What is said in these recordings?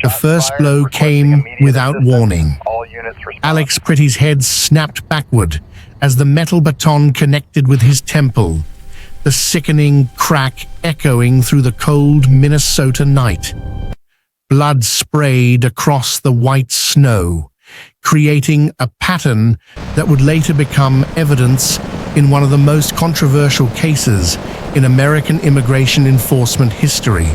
The first blow came without warning. Alex Pretti's head snapped backward as the metal baton connected with his temple, the sickening crack echoing through the cold Minnesota night. Blood sprayed across the white snow, creating a pattern that would later become evidence in one of the most controversial cases in American immigration enforcement history.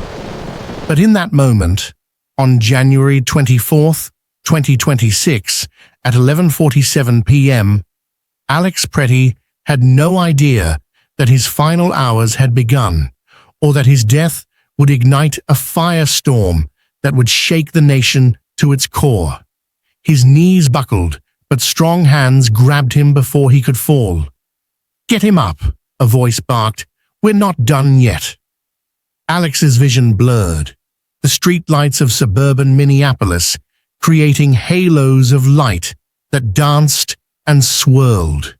But in that moment, on January 24th, 2026, at 11:47 p.m., Alex Pretti had no idea that his final hours had begun, or that his death would ignite a firestorm that would shake the nation to its core. His knees buckled, but strong hands grabbed him before he could fall. "Get him up," a voice barked. "We're not done yet." Alex's vision blurred, the streetlights of suburban Minneapolis creating halos of light that danced and swirled.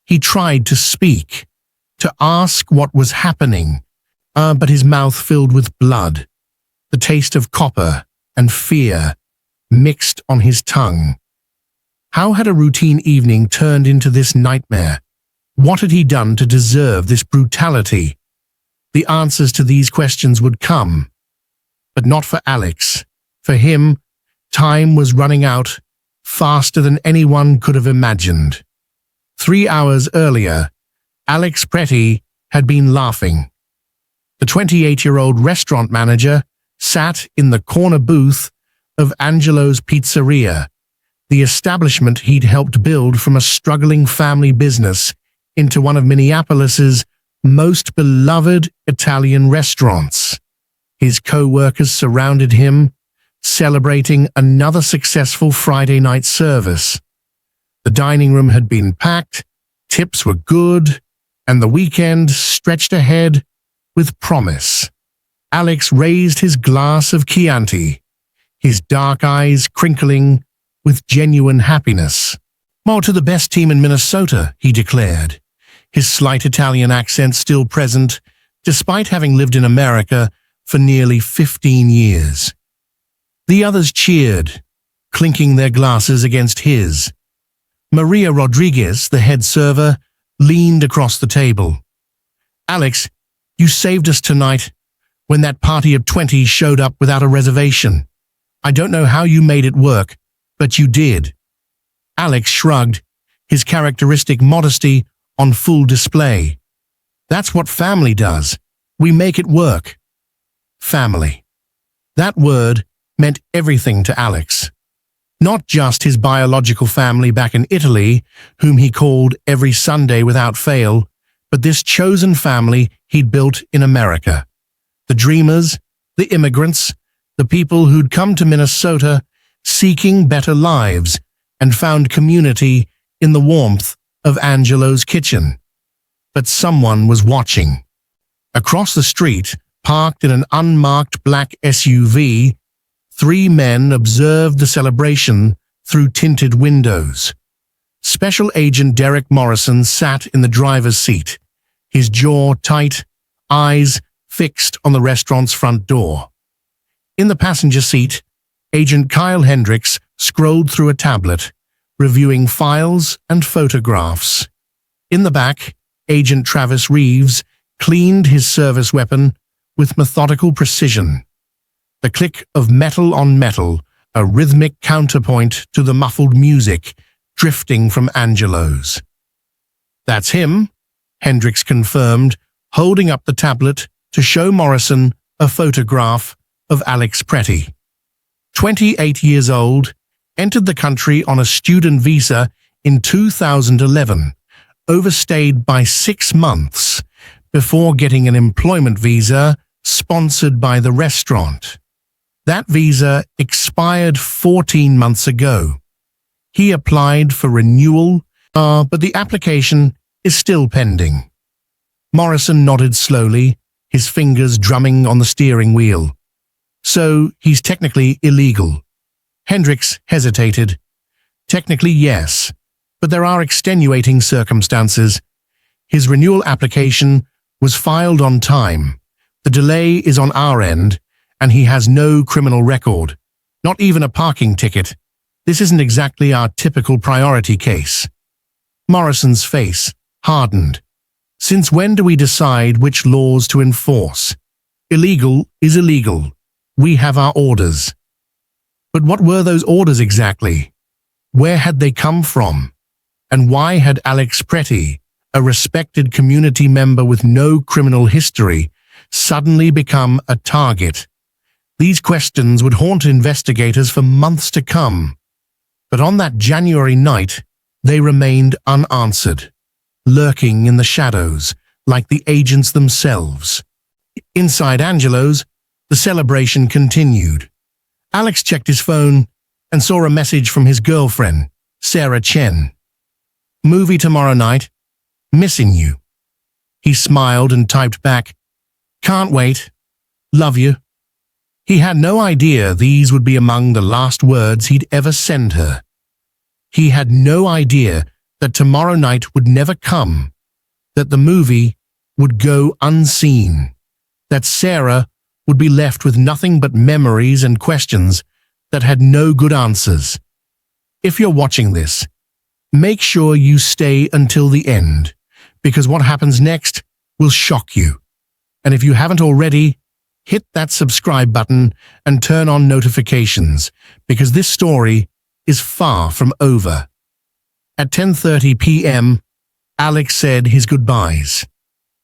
He tried to speak, to ask what was happening, but his mouth filled with blood, the taste of copper and fear mixed on his tongue. How had a routine evening turned into this nightmare? What had he done to deserve this brutality? The answers to these questions would come, but not for Alex. For him, time was running out faster than anyone could have imagined. 3 hours earlier, Alex Pretti had been laughing. The 28-year-old restaurant manager sat in the corner booth of Angelo's Pizzeria, the establishment he'd helped build from a struggling family business into one of Minneapolis's most beloved Italian restaurants. His co-workers surrounded him, celebrating another successful Friday night service. The dining room had been packed, tips were good, and the weekend stretched ahead with promise. Alex raised his glass of Chianti, his dark eyes crinkling with genuine happiness. "More to the best team in Minnesota," he declared, his slight Italian accent still present, despite having lived in America for nearly 15 years. The others cheered, clinking their glasses against his. Maria Rodriguez, the head server, leaned across the table. "Alex, you saved us tonight when that party of 20 showed up without a reservation. I don't know how you made it work, but you did." Alex shrugged, his characteristic modesty on full display. "That's what family does. We make it work." Family. That word meant everything to Alex. Not just his biological family back in Italy, whom he called every Sunday without fail, but this chosen family he'd built in America. The dreamers, the immigrants, the people who'd come to Minnesota seeking better lives and found community in the warmth of Angelo's kitchen. But someone was watching. Across the street, parked in an unmarked black SUV, 3 men observed the celebration through tinted windows. Special Agent Derek Morrison sat in the driver's seat, his jaw tight, eyes fixed on the restaurant's front door. In the passenger seat, Agent Kyle Hendricks scrolled through a tablet, reviewing files and photographs. In the back, Agent Travis Reeves cleaned his service weapon with methodical precision. The click of metal on metal, a rhythmic counterpoint to the muffled music drifting from Angelo's. "That's him," Hendricks confirmed, holding up the tablet to show Morrison a photograph of Alex Pretti. 28 years old, entered the country on a student visa in 2011, overstayed by 6 months before getting an employment visa sponsored by the restaurant. That visa expired 14 months ago. He applied for renewal, but the application is still pending. Morrison nodded slowly, his fingers drumming on the steering wheel. "So he's technically illegal." Hendricks hesitated. "Technically, yes, but there are extenuating circumstances. His renewal application was filed on time. The delay is on our end, and he has no criminal record. Not even a parking ticket. This isn't exactly our typical priority case. Morrison's face hardened. Since when do we decide which laws to enforce? Illegal is illegal. We have our orders. But what were those orders exactly? Where had they come from? And why had Alex Pretti, a respected community member with no criminal history, suddenly become a target? These questions would haunt investigators for months to come. But on that January night, they remained unanswered, lurking in the shadows like the agents themselves. Inside Angelo's, the celebration continued. Alex checked his phone and saw a message from his girlfriend, Sarah Chen. "Movie tomorrow night. Missing you." He smiled and typed back, "Can't wait. Love you." He had no idea these would be among the last words he'd ever send her. He had no idea that tomorrow night would never come, that the movie would go unseen, that Sarah would be left with nothing but memories and questions that had no good answers. If you're watching this, make sure you stay until the end, because what happens next will shock you. And if you haven't already, hit that subscribe button and turn on notifications, because this story is far from over. At 10:30 p.m., Alex said his goodbyes.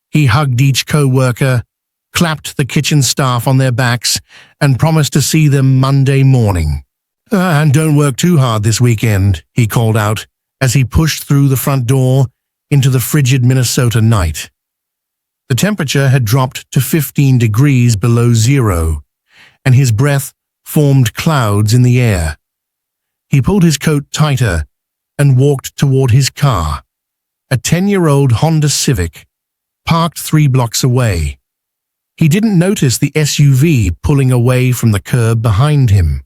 He hugged each co-worker, clapped the kitchen staff on their backs, and promised to see them Monday morning. "And don't work too hard this weekend," he called out as he pushed through the front door into the frigid Minnesota night. The temperature had dropped to 15 degrees below zero, and his breath formed clouds in the air. He pulled his coat tighter and walked toward his car, a 10-year-old Honda Civic, parked 3 blocks away. He didn't notice the SUV pulling away from the curb behind him.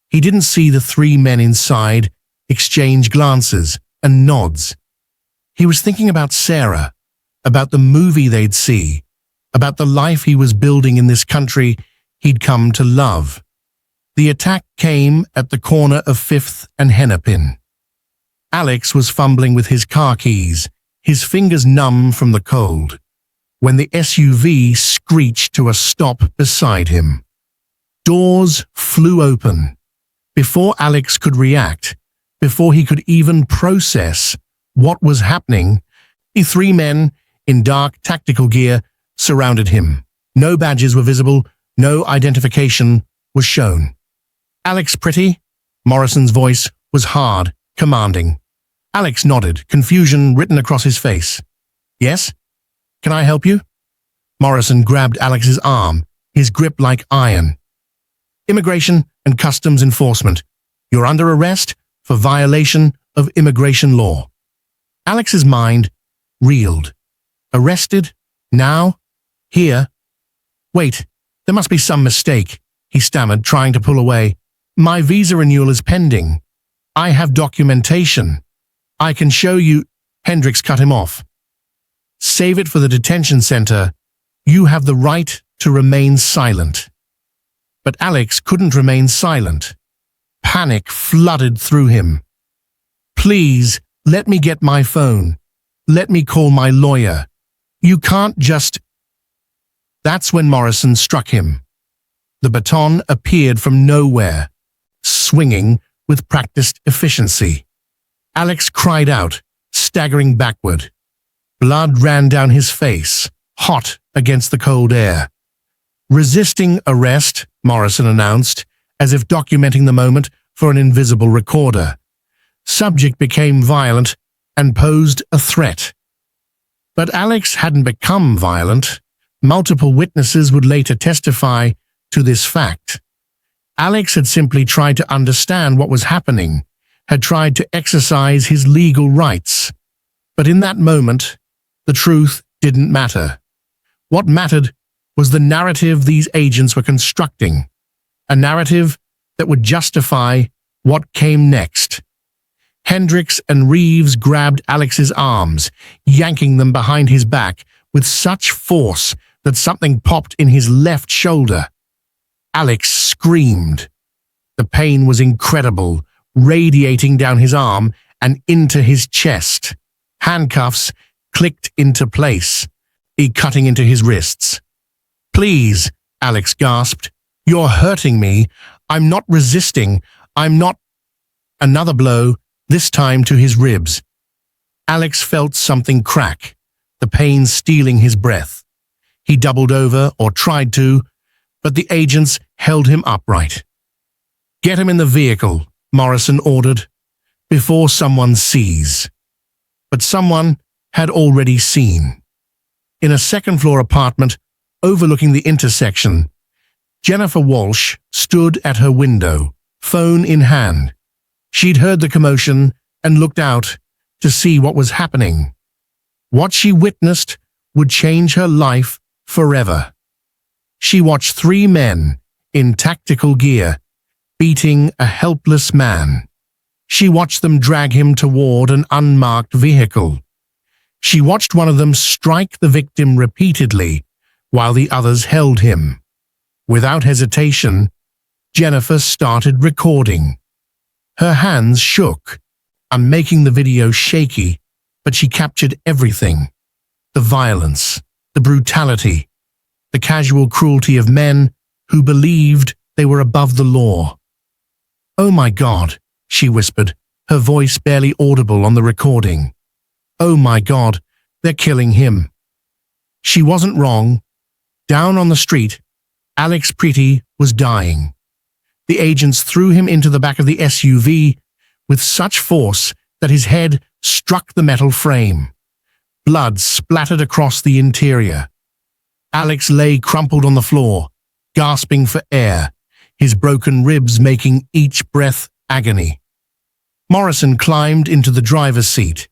He didn't see the 3 men inside exchange glances and nods. He was thinking about Sarah, about the movie they'd see, about the life he was building in this country he'd come to love. The attack came at the corner of 5th and Hennepin. Alex was fumbling with his car keys, his fingers numb from the cold, when the SUV screeched to a stop beside him. Doors flew open. Before Alex could react, before he could even process what was happening, the 3 men in dark tactical gear surrounded him. No badges were visible, no identification was shown. "Alex Pretti?" Morrison's voice was hard, commanding. Alex nodded, confusion written across his face. "Yes? Can I help you?" Morrison grabbed Alex's arm, his grip like iron. "Immigration and Customs Enforcement. You're under arrest for violation of immigration law." Alex's mind reeled. "Arrested? Now? Here? Wait, there must be some mistake," he stammered, trying to pull away. "My visa renewal is pending. I have documentation. I can show you." Hendricks cut him off. "Save it for the detention center. You have the right to remain silent." But Alex couldn't remain silent. Panic flooded through him. "Please, let me get my phone. Let me call my lawyer. You can't just—" That's when Morrison struck him. The baton appeared from nowhere, swinging with practiced efficiency. Alex cried out, staggering backward. Blood ran down his face, hot against the cold air. "Resisting arrest," Morrison announced, as if documenting the moment for an invisible recorder. Subject became violent and posed a threat. But Alex hadn't become violent. Multiple witnesses would later testify to this fact. Alex had simply tried to understand what was happening, had tried to exercise his legal rights. But in that moment, the truth didn't matter. What mattered was the narrative these agents were constructing, a narrative that would justify what came next. Hendricks and Reeves grabbed Alex's arms, yanking them behind his back with such force that something popped in his left shoulder. Alex screamed. The pain was incredible, radiating down his arm and into his chest. Handcuffs clicked into place, cutting into his wrists. "Please," Alex gasped. "You're hurting me. I'm not resisting. I'm not—" Another blow, this time to his ribs. Alex felt something crack, the pain stealing his breath. He doubled over, or tried to, but the agents held him upright. "Get him in the vehicle," Morrison ordered, "before someone sees." But someone had already seen. In a second-floor apartment overlooking the intersection, Jennifer Walsh stood at her window, phone in hand. She'd heard the commotion and looked out to see what was happening. What she witnessed would change her life forever. She watched three men in tactical gear beating a helpless man. She watched them drag him toward an unmarked vehicle. She watched one of them strike the victim repeatedly while the others held him. Without hesitation, Jennifer started recording. Her hands shook, making the video shaky, but she captured everything. The violence, the brutality, the casual cruelty of men who believed they were above the law. "Oh my God," she whispered, her voice barely audible on the recording. "Oh my God, they're killing him." She wasn't wrong. Down on the street, Alex Pretti was dying. The agents threw him into the back of the SUV with such force that his head struck the metal frame. Blood splattered across the interior. Alex lay crumpled on the floor, gasping for air, his broken ribs making each breath agony. Morrison climbed into the driver's seat.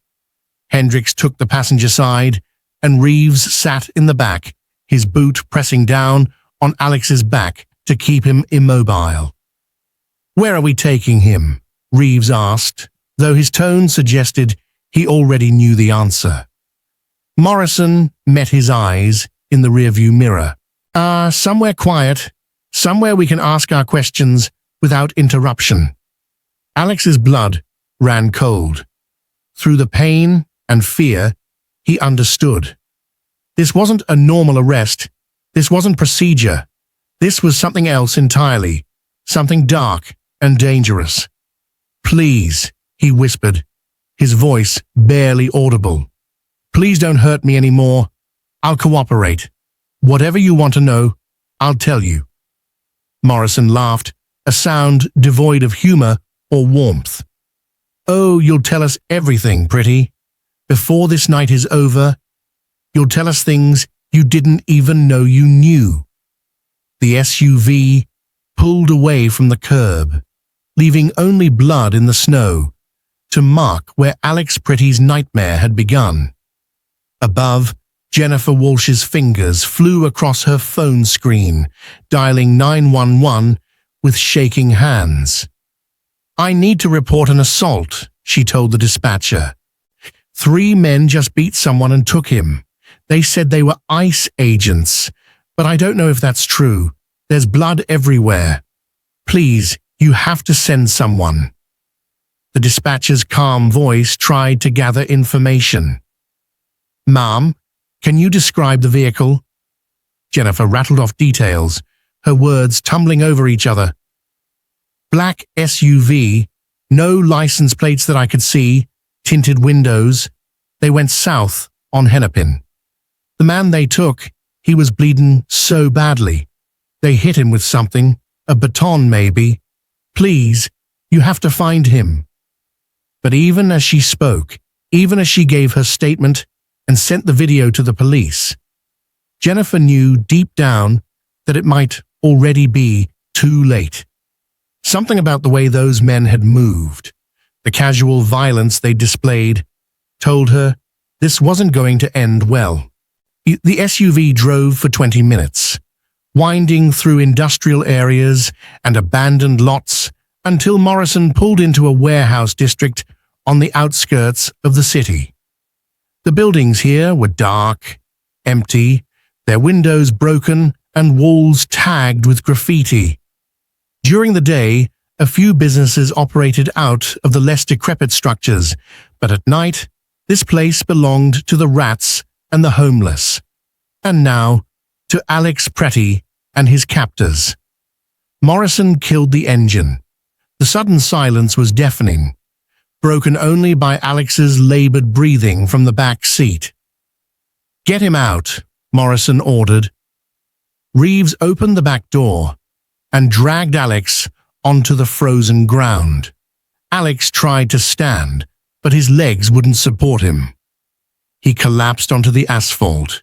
Hendricks took the passenger side, and Reeves sat in the back, his boot pressing down on Alex's back to keep him immobile. "Where are we taking him?" Reeves asked, though his tone suggested he already knew the answer. Morrison met his eyes in the rearview mirror. Somewhere quiet, somewhere we can ask our questions without interruption." Alex's blood ran cold. Through the pain and fear, he understood. This wasn't a normal arrest. This wasn't procedure. This was something else entirely, something dark and dangerous. "Please," he whispered, his voice barely audible. "Please don't hurt me anymore. I'll cooperate. Whatever you want to know, I'll tell you." Morrison laughed, a sound devoid of humor or warmth. "Oh, you'll tell us everything, Pretti. Before this night is over, you'll tell us things you didn't even know you knew." The SUV pulled away from the curb, leaving only blood in the snow to mark where Alex Pretti's nightmare had begun. Above, Jennifer Walsh's fingers flew across her phone screen, dialing 911 with shaking hands. "I need to report an assault," she told the dispatcher. "3 men just beat someone and took him. They said they were ICE agents, but I don't know if that's true. There's blood everywhere. Please, you have to send someone." The dispatcher's calm voice tried to gather information. "Ma'am, can you describe the vehicle?" Jennifer rattled off details, her words tumbling over each other. "Black SUV, no license plates that I could see, tinted windows. They went south on Hennepin. The man they took, he was bleeding so badly. They hit him with something, a baton maybe. Please, you have to find him." But even as she spoke, even as she gave her statement and sent the video to the police, Jennifer knew deep down that it might already be too late. Something about the way those men had moved, the casual violence they displayed, told her this wasn't going to end well. The SUV drove for 20 minutes, winding through industrial areas and abandoned lots until Morrison pulled into a warehouse district on the outskirts of the city. The buildings here were dark, empty, their windows broken and walls tagged with graffiti. During the day, a few businesses operated out of the less decrepit structures, but at night, this place belonged to the rats and the homeless. And now, to Alex Pretti and his captors. Morrison killed the engine. The sudden silence was deafening, broken only by Alex's labored breathing from the back seat. "Get him out," Morrison ordered. Reeves opened the back door and dragged Alex onto the frozen ground. Alex tried to stand, but his legs wouldn't support him. He collapsed onto the asphalt,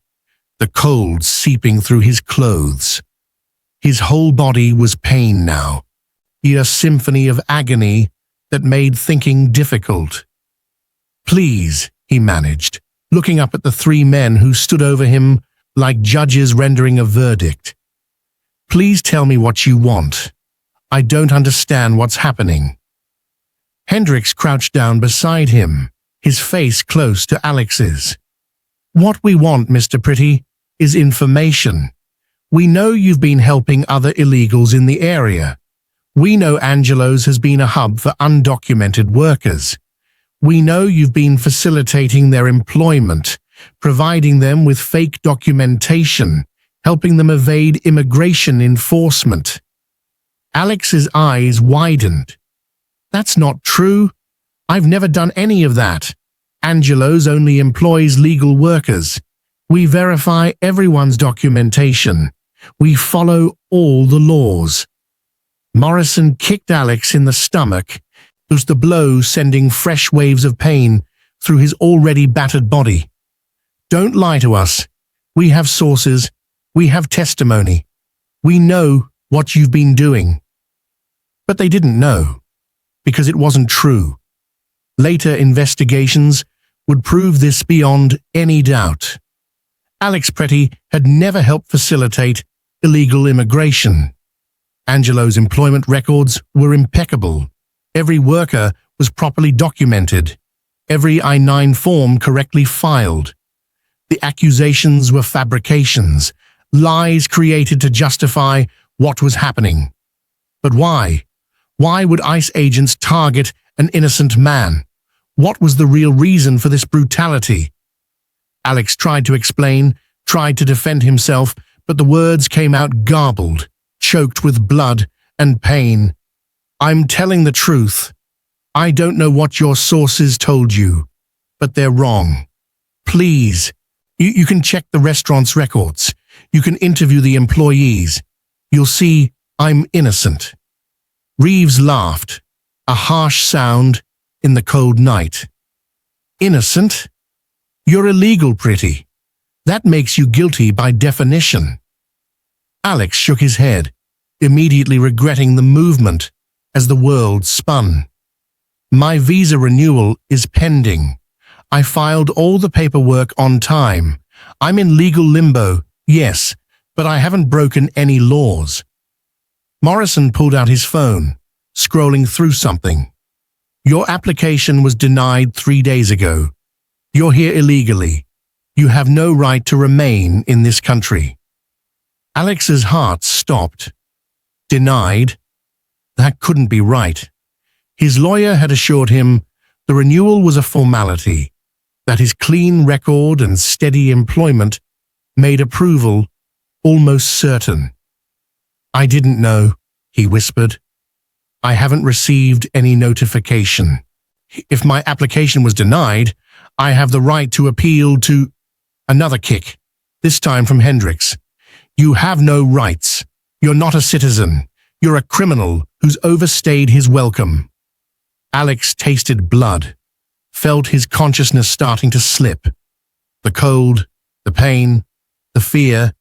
the cold seeping through his clothes. His whole body was pain now, a symphony of agony that made thinking difficult. "Please," he managed, looking up at the three men who stood over him like judges rendering a verdict. "Please tell me what you want. I don't understand what's happening." Hendricks crouched down beside him, his face close to Alex's. "What we want, Mr. Pretti, is information. We know you've been helping other illegals in the area. We know Angelo's has been a hub for undocumented workers. We know you've been facilitating their employment, providing them with fake documentation, helping them evade immigration enforcement." Alex's eyes widened. "That's not true. I've never done any of that. Angelo's only employs legal workers. We verify everyone's documentation. We follow all the laws." Morrison kicked Alex in the stomach, the blow sending fresh waves of pain through his already battered body. "Don't lie to us. We have sources. We have testimony. We know what you've been doing." But they didn't know, because it wasn't true. Later investigations would prove this beyond any doubt. Alex Pretti had never helped facilitate illegal immigration. Angelo's employment records were impeccable. Every worker was properly documented. Every I-9 form correctly filed. The accusations were fabrications, lies created to justify what was happening. But why? Why would ICE agents target an innocent man? What was the real reason for this brutality? Alex tried to explain, tried to defend himself, but the words came out garbled, choked with blood and pain. "I'm telling the truth. I don't know what your sources told you, but they're wrong. Please, you can check the restaurant's records. You can interview the employees. You'll see I'm innocent." Reeves laughed, a harsh sound in the cold night. "Innocent? You're illegal, Pretti. That makes you guilty by definition." Alex shook his head, immediately regretting the movement as the world spun. "My visa renewal is pending. I filed all the paperwork on time. I'm in legal limbo, yes, but I haven't broken any laws." Morrison pulled out his phone, scrolling through something. "Your application was denied 3 days ago. You're here illegally. You have no right to remain in this country." Alex's heart stopped. Denied? That couldn't be right. His lawyer had assured him the renewal was a formality, that his clean record and steady employment made approval almost certain. "I didn't know," he whispered. "I haven't received any notification. If my application was denied, I have the right to appeal to—" Another kick, this time from Hendricks. "You have no rights. You're not a citizen. You're a criminal who's overstayed his welcome." Alex tasted blood, felt his consciousness starting to slip. The cold, the pain, the fear.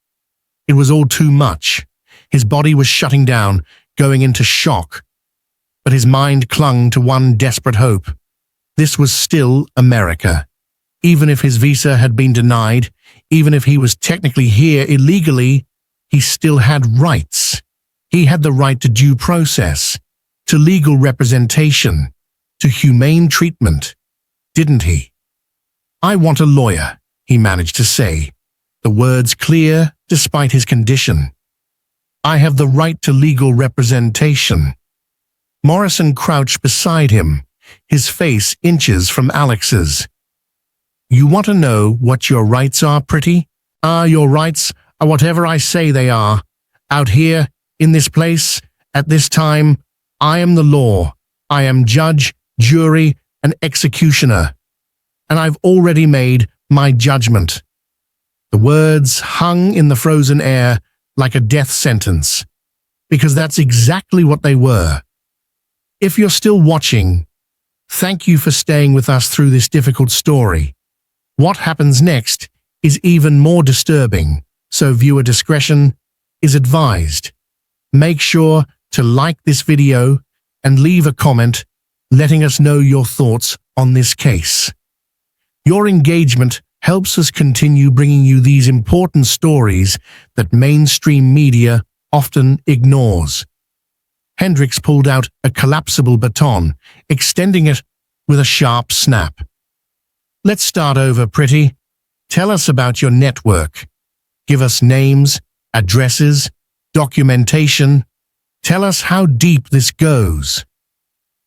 It was all too much. His body was shutting down, going into shock. But his mind clung to one desperate hope. This was still America. Even if his visa had been denied, even if he was technically here illegally, he still had rights. He had the right to due process, to legal representation, to humane treatment, didn't he? "I want a lawyer," he managed to say, the words clear despite his condition. "I have the right to legal representation." Morrison crouched beside him, his face inches from Alex's. You want to know what your rights are, Pretti? Your rights are whatever I say they are. Out here, in this place, at this time, I am the law. I am judge, jury, and executioner. And I've already made my judgment. The words hung in the frozen air like a death sentence, because that's exactly what they were. If you're still watching, thank you for staying with us through this difficult story. What happens next is even more disturbing, so viewer discretion is advised. Make sure to like this video and leave a comment letting us know your thoughts on this case. Your engagement helps us continue bringing you these important stories that mainstream media often ignores. Hendricks pulled out a collapsible baton, extending it with a sharp snap. Let's start over, Pretti. Tell us about your network. Give us names, addresses, documentation. Tell us how deep this goes.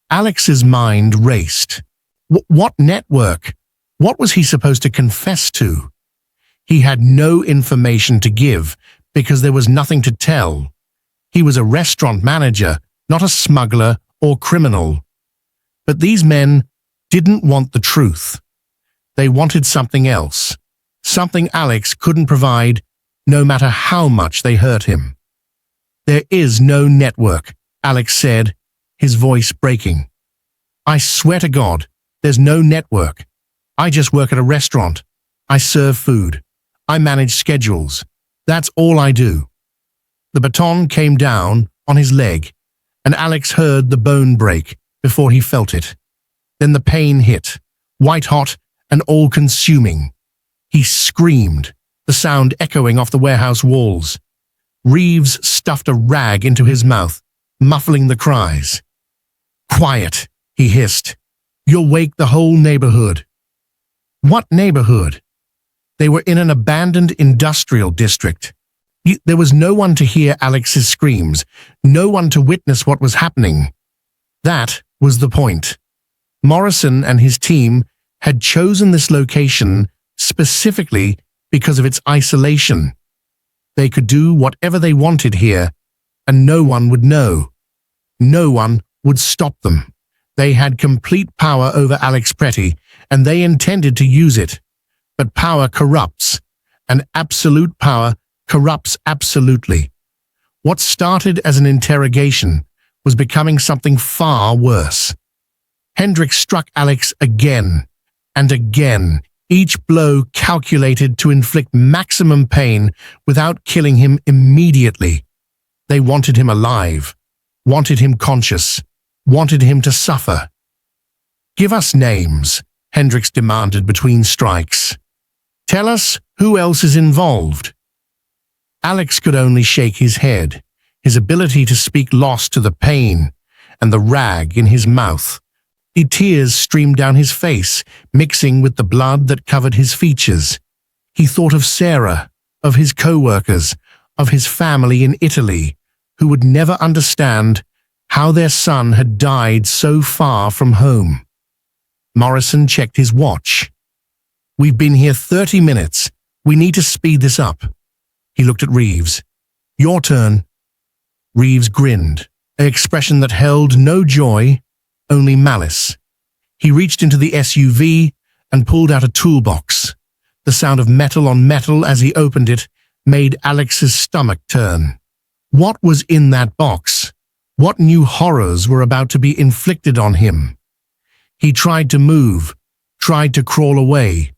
Alex's mind raced. What network? What was he supposed to confess to? He had no information to give because there was nothing to tell. He was a restaurant manager, not a smuggler or criminal. But these men didn't want the truth. They wanted something else, something Alex couldn't provide, no matter how much they hurt him. There is no network, Alex said, his voice breaking. I swear to God, there's no network. I just work at a restaurant. I serve food. I manage schedules. That's all I do. The baton came down on his leg, and Alex heard the bone break before he felt it. Then the pain hit, white-hot and all-consuming. He screamed, the sound echoing off the warehouse walls. Reeves stuffed a rag into his mouth, muffling the cries. Quiet, he hissed. You'll wake the whole neighborhood. What neighborhood? They were in an abandoned industrial district. There was no one to hear Alex's screams, no one to witness what was happening. That was the point. Morrison and his team had chosen this location specifically because of its isolation. They could do whatever they wanted here, and no one would know. No one would stop them. They had complete power over Alex Pretti, and they intended to use it. But power corrupts, and absolute power corrupts absolutely. What started as an interrogation was becoming something far worse. Hendricks struck Alex again and again, each blow calculated to inflict maximum pain without killing him immediately. They wanted him alive, wanted him conscious, wanted him to suffer. Give us names, Hendricks demanded between strikes. Tell us who else is involved. Alex could only shake his head, his ability to speak lost to the pain and the rag in his mouth. The tears streamed down his face, mixing with the blood that covered his features. He thought of Sarah, of his co-workers, of his family in Italy, who would never understand how their son had died so far from home. Morrison checked his watch. We've been here 30 minutes. We need to speed this up. He looked at Reeves. Your turn. Reeves grinned, an expression that held no joy, only malice. He reached into the SUV and pulled out a toolbox. The sound of metal on metal as he opened it made Alex's stomach turn. What was in that box? What new horrors were about to be inflicted on him? He tried to move, tried to crawl away,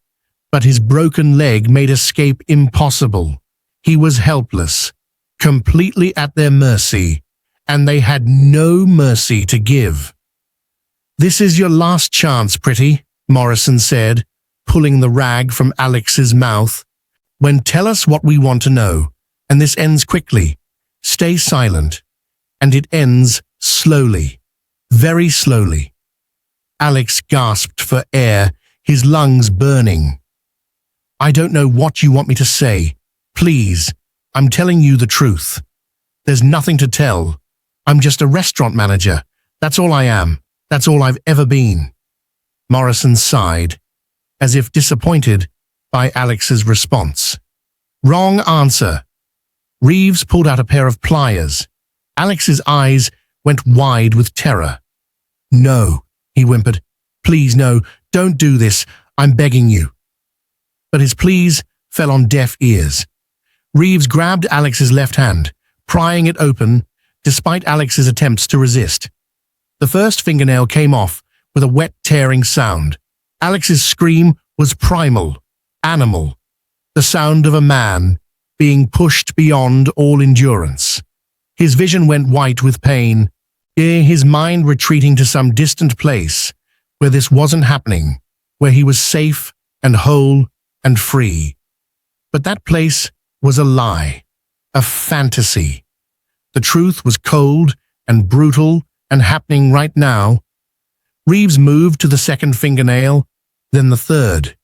but his broken leg made escape impossible. He was helpless, completely at their mercy, and they had no mercy to give. This is your last chance, Pretti, Morrison said, pulling the rag from Alex's mouth. When tell us what we want to know, and this ends quickly. Stay silent, and it ends slowly, very slowly. Alex gasped for air, his lungs burning. I don't know what you want me to say. Please, I'm telling you the truth. There's nothing to tell. I'm just a restaurant manager, That's all I am. That's all I've ever been. Morrison sighed, as if disappointed by Alex's response. Wrong answer. Reeves pulled out a pair of pliers. Alex's eyes went wide with terror. No, he whimpered. Please, no, don't do this. I'm begging you. But his pleas fell on deaf ears. Reeves grabbed Alex's left hand, prying it open, despite Alex's attempts to resist. The first fingernail came off with a wet, tearing sound. Alex's scream was primal, animal, the sound of a man being pushed beyond all endurance. His vision went white with pain, his mind retreating to some distant place where this wasn't happening, where he was safe and whole and free. But that place was a lie, a fantasy. The truth was cold and brutal and happening right now. Reeves moved to the second fingernail, then the third.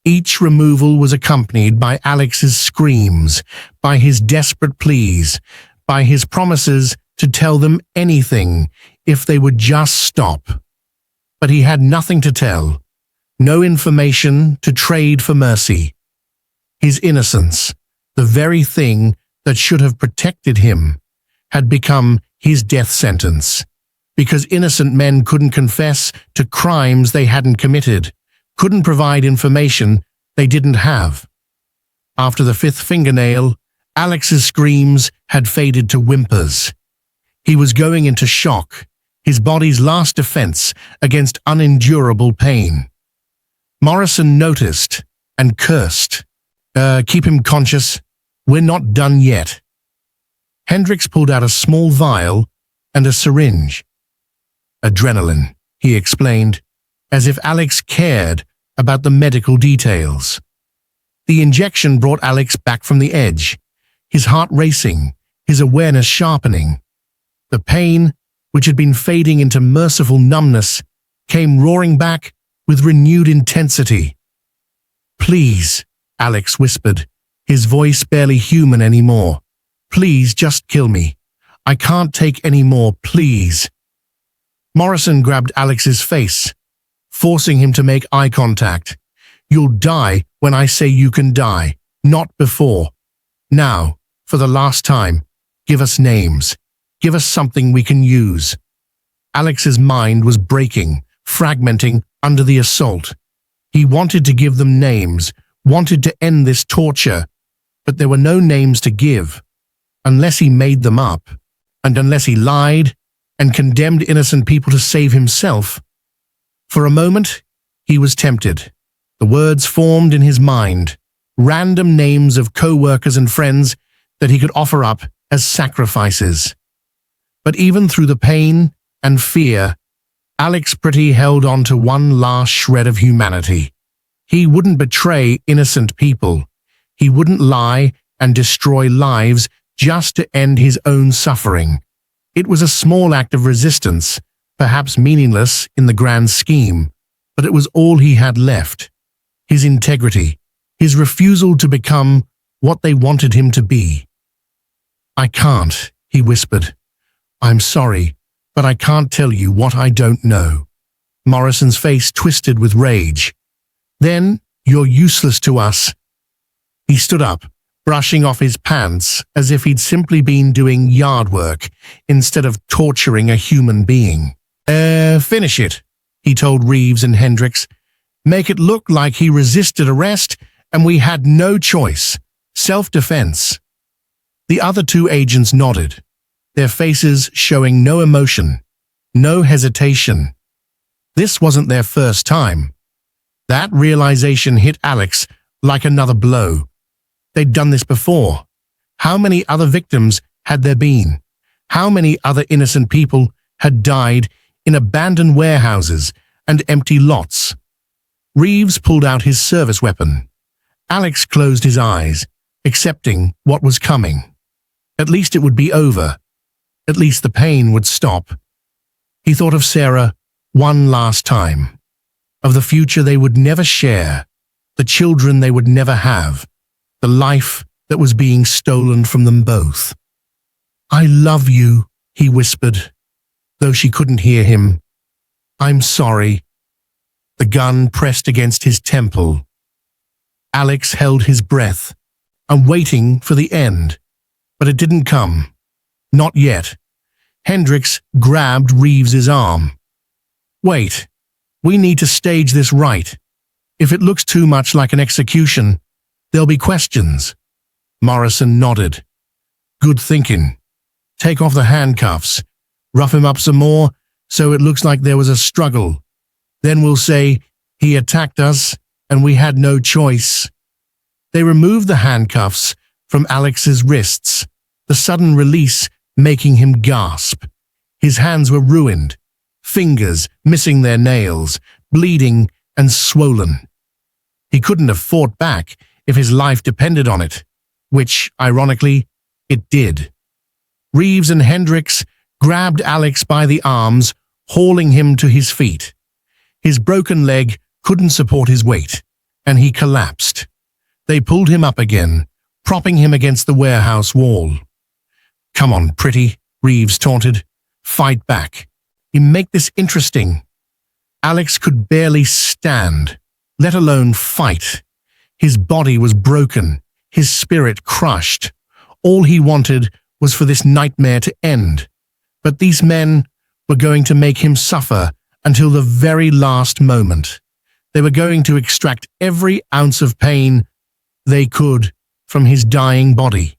Each removal was accompanied by Alex's screams, by his desperate pleas, by his promises to tell them anything if they would just stop. But he had nothing to tell, no information to trade for mercy. His innocence, the very thing that should have protected him, had become his death sentence, because innocent men couldn't confess to crimes they hadn't committed, couldn't provide information they didn't have. After the fifth fingernail, Alex's screams had faded to whimpers. He was going into shock, his body's last defense against unendurable pain. Morrison noticed and cursed. Keep him conscious. We're not done yet. Hendricks pulled out a small vial and a syringe. Adrenaline, he explained, as if Alex cared about the medical details. The injection brought Alex back from the edge, his heart racing, his awareness sharpening. The pain, which had been fading into merciful numbness, came roaring back with renewed intensity. Please, Alex whispered, his voice barely human anymore. Please just kill me. I can't take any more, please. Morrison grabbed Alex's face, forcing him to make eye contact. You'll die when I say you can die, not before. Now, for the last time, give us names. Give us something we can use. Alex's mind was breaking, fragmenting under the assault. He wanted to give them names, wanted to end this torture, but there were no names to give, unless he made them up, and unless he lied and condemned innocent people to save himself. For a moment, he was tempted. The words formed in his mind, random names of co-workers and friends that he could offer up as sacrifices. But even through the pain and fear, Alex Pretti held on to one last shred of humanity. He wouldn't betray innocent people. He wouldn't lie and destroy lives just to end his own suffering. It was a small act of resistance, perhaps meaningless in the grand scheme, but it was all he had left. His integrity, his refusal to become what they wanted him to be. I can't, he whispered. I'm sorry, but I can't tell you what I don't know. Morrison's face twisted with rage. Then you're useless to us. He stood up, brushing off his pants as if he'd simply been doing yard work instead of torturing a human being. Finish it, he told Reeves and Hendricks. Make it look like he resisted arrest and we had no choice. Self-defense. The other two agents nodded, their faces showing no emotion, no hesitation. This wasn't their first time. That realization hit Alex like another blow. They'd done this before. How many other victims had there been? How many other innocent people had died in abandoned warehouses and empty lots? Reeves pulled out his service weapon. Alex closed his eyes, accepting what was coming. At least it would be over. At least the pain would stop. He thought of Sarah one last time, of the future they would never share, the children they would never have, the life that was being stolen from them both. I love you, he whispered. though she couldn't hear him. "I'm sorry." The gun pressed against his temple. Alex held his breath, and waiting for the end, but it didn't come. Not yet. Hendricks grabbed Reeves's arm. "Wait, we need to stage this right. If it looks too much like an execution, there'll be questions." Morrison nodded. "Good thinking. Take off the handcuffs, rough him up some more so it looks like there was a struggle. Then we'll say he attacked us and we had no choice." They removed the handcuffs from Alex's wrists, the sudden release making him gasp. His hands were ruined, fingers missing their nails, bleeding and swollen. He couldn't have fought back if his life depended on it, which, ironically, it did. Reeves and Hendricks grabbed Alex by the arms, hauling him to his feet. His broken leg couldn't support his weight, and he collapsed. They pulled him up again, propping him against the warehouse wall. "Come on, Pretti," Reeves taunted. "Fight back. You make this interesting." Alex could barely stand, let alone fight. His body was broken, his spirit crushed. All he wanted was for this nightmare to end. But these men were going to make him suffer until the very last moment. They were going to extract every ounce of pain they could from his dying body.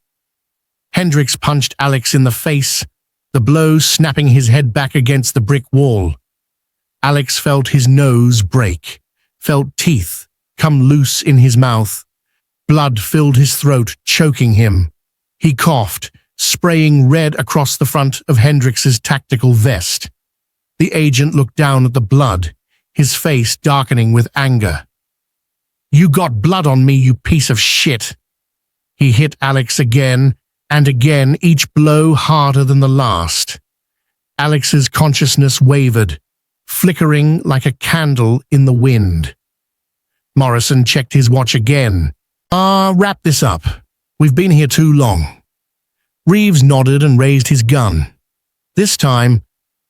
Hendricks punched Alex in the face, the blow snapping his head back against the brick wall. Alex felt his nose break, felt teeth come loose in his mouth. Blood filled his throat, choking him. He coughed, spraying red across the front of Hendricks's tactical vest. The agent looked down at the blood, his face darkening with anger. "You got blood on me, you piece of shit." He hit Alex again and again, each blow harder than the last. Alex's consciousness wavered, flickering like a candle in the wind. Morrison checked his watch again. Wrap this up. We've been here too long." Reeves nodded and raised his gun. This time,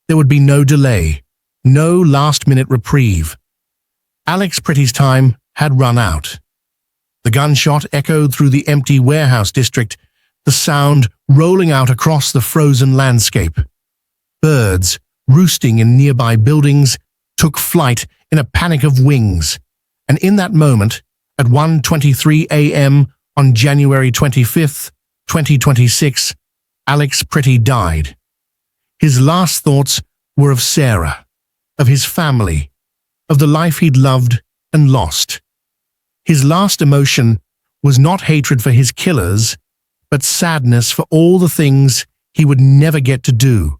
there would be no delay, no last-minute reprieve. Alex Pretti's time had run out. The gunshot echoed through the empty warehouse district, the sound rolling out across the frozen landscape. Birds, roosting in nearby buildings, took flight in a panic of wings. And in that moment, at 1:23 a.m. on January 25th, 2026, Alex Pretti died. His last thoughts were of Sarah, of his family, of the life he'd loved and lost. His last emotion was not hatred for his killers, but sadness for all the things he would never get to do,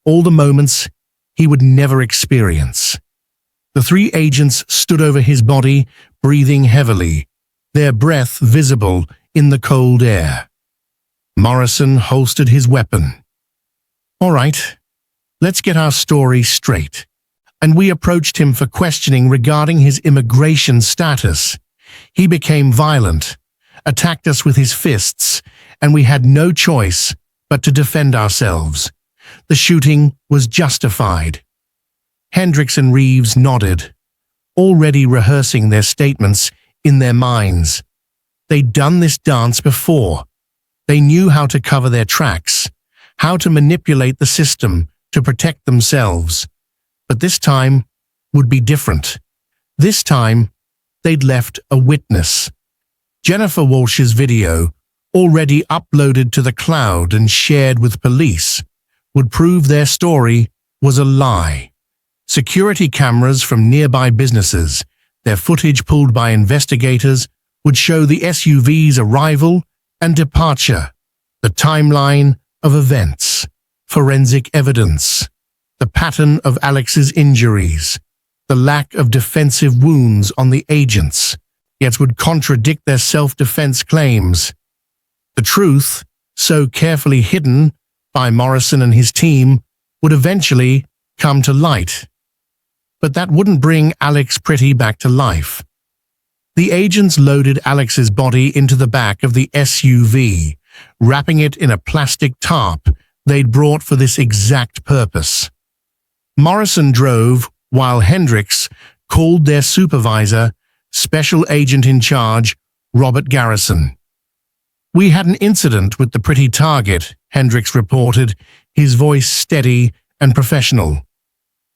all the moments he would never experience. The three agents stood over his body, breathing heavily, their breath visible in the cold air. Morrison holstered his weapon. "All right, let's get our story straight." And we approached him for questioning regarding his immigration status. He became violent, attacked us with his fists, and we had no choice but to defend ourselves. The shooting was justified. Hendricks and Reeves nodded, already rehearsing their statements in their minds. They'd done this dance before. They knew how to cover their tracks, how to manipulate the system to protect themselves. But this time would be different. This time, they'd left a witness. Jennifer Walsh's video, already uploaded to the cloud and shared with police, would prove their story was a lie. Security cameras from nearby businesses, their footage pulled by investigators, would show the SUV's arrival and departure, the timeline of events, forensic evidence, the pattern of Alex's injuries, the lack of defensive wounds on the agents, yet would contradict their self-defense claims. The truth, so carefully hidden by Morrison and his team, would eventually come to light. But that wouldn't bring Alex Pretti back to life. The agents loaded Alex's body into the back of the SUV, wrapping it in a plastic tarp they'd brought for this exact purpose. Morrison drove while Hendricks called their supervisor, Special Agent in Charge, Robert Garrison. "We had an incident with the Pretti target," Hendricks reported, his voice steady and professional.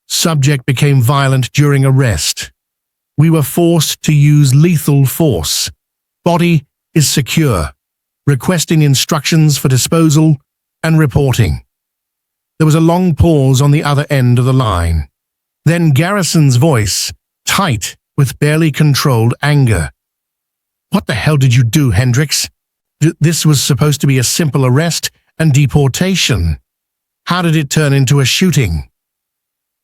"Subject became violent during arrest. We were forced to use lethal force. Body is secure. Requesting instructions for disposal and reporting." There was a long pause on the other end of the line. Then Garrison's voice, tight with barely controlled anger. "What the hell did you do, Hendricks? This was supposed to be a simple arrest and deportation. How did it turn into a shooting?"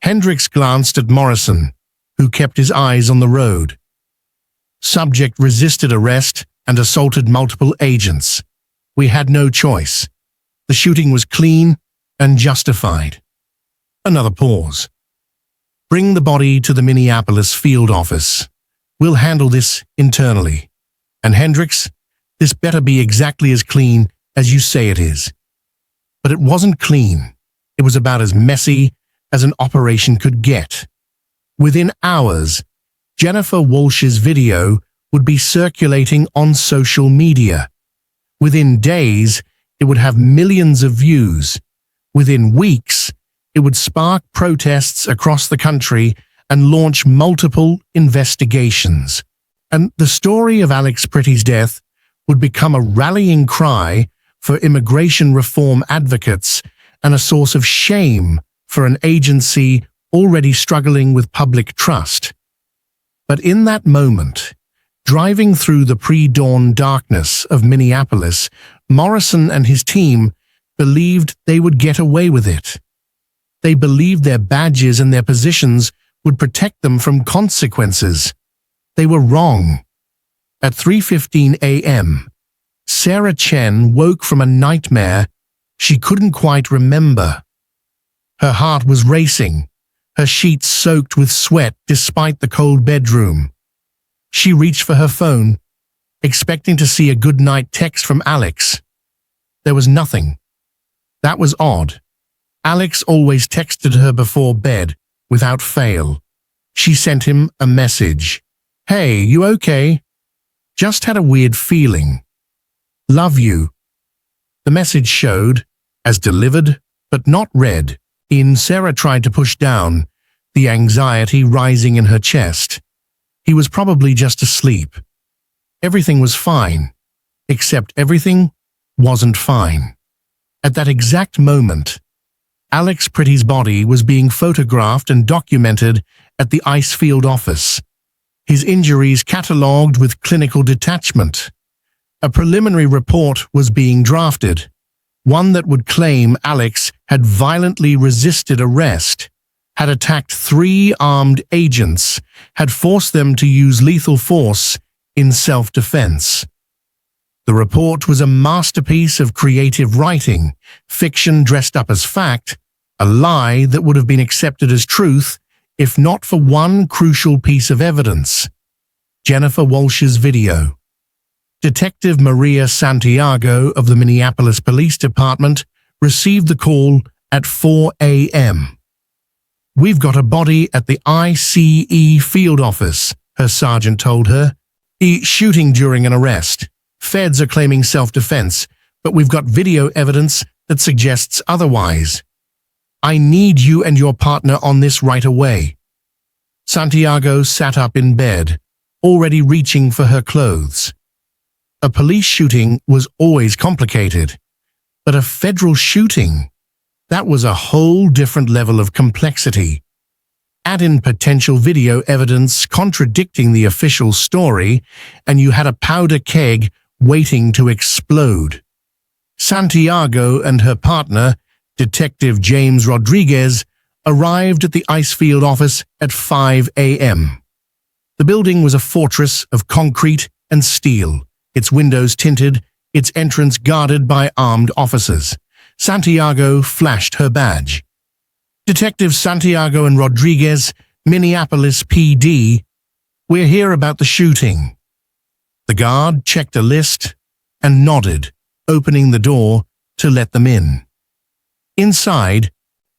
Hendricks glanced at Morrison, who kept his eyes on the road. "Subject resisted arrest and assaulted multiple agents. We had no choice. The shooting was clean and justified." Another pause. "Bring the body to the Minneapolis field office. We'll handle this internally. And Hendricks, this better be exactly as clean as you say it is." But it wasn't clean. It was about as messy as an operation could get. Within hours, Jennifer Walsh's video would be circulating on social media. Within days, it would have millions of views. Within weeks, it would spark protests across the country and launch multiple investigations. And the story of Alex Pretti's death would become a rallying cry for immigration reform advocates and a source of shame for an agency already struggling with public trust. But in that moment, driving through the pre-dawn darkness of Minneapolis, Morrison and his team believed they would get away with it. They believed their badges and their positions would protect them from consequences. They were wrong. At 3:15 a.m., Sarah Chen woke from a nightmare she couldn't quite remember. Her heart was racing, her sheets soaked with sweat despite the cold bedroom. She reached for her phone, expecting to see a good-night text from Alex. There was nothing. That was odd. Alex always texted her before bed, without fail. She sent him a message. "Hey, you okay? Just had a weird feeling. Love you." The message showed, as delivered, but not read. Sarah tried to push down, the anxiety rising in her chest. He was probably just asleep. Everything was fine, except everything wasn't fine. At that exact moment, Alex Pretti's body was being photographed and documented at the ice field office. His injuries catalogued with clinical detachment. A preliminary report was being drafted, one that would claim Alex had violently resisted arrest, had attacked 3 armed agents, had forced them to use lethal force in self-defense. The report was a masterpiece of creative writing, fiction dressed up as fact, a lie that would have been accepted as truth if not for one crucial piece of evidence: Jennifer Walsh's video. Detective Maria Santiago of the Minneapolis Police Department received the call at 4 a.m. "We've got a body at the ICE field office," her sergeant told her. "Shooting during an arrest. Feds are claiming self-defense, but we've got video evidence that suggests otherwise. I need you and your partner on this right away." Santiago sat up in bed, already reaching for her clothes. A police shooting was always complicated, but a federal shooting, that was a whole different level of complexity. Add in potential video evidence contradicting the official story, and you had a powder keg waiting to explode. Santiago and her partner, Detective James Rodriguez, arrived at the Icefield office at 5 a.m. The building was a fortress of concrete and steel, its windows tinted, its entrance guarded by armed officers. Santiago flashed her badge. "Detective Santiago and Rodriguez, Minneapolis PD. We're here about the shooting." The guard checked a list and nodded, opening the door to let them in. Inside,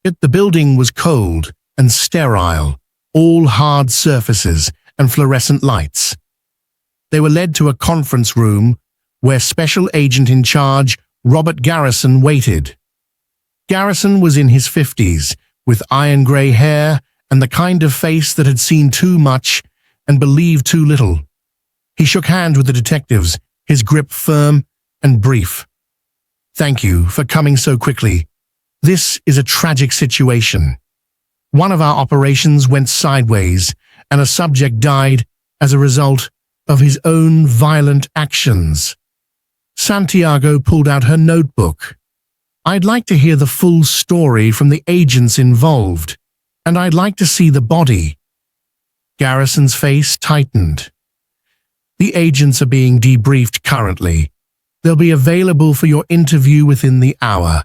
the building was cold and sterile, all hard surfaces and fluorescent lights. They were led to a conference room where Special Agent in Charge Robert Garrison waited. Garrison was in his 50s, with iron-gray hair and the kind of face that had seen too much and believed too little. He shook hands with the detectives, his grip firm and brief. "Thank you for coming so quickly. This is a tragic situation. One of our operations went sideways, and a subject died as a result of his own violent actions." Santiago pulled out her notebook. "I'd like to hear the full story from the agents involved, and I'd like to see the body." Garrison's face tightened. "The agents are being debriefed currently. They'll be available for your interview within the hour.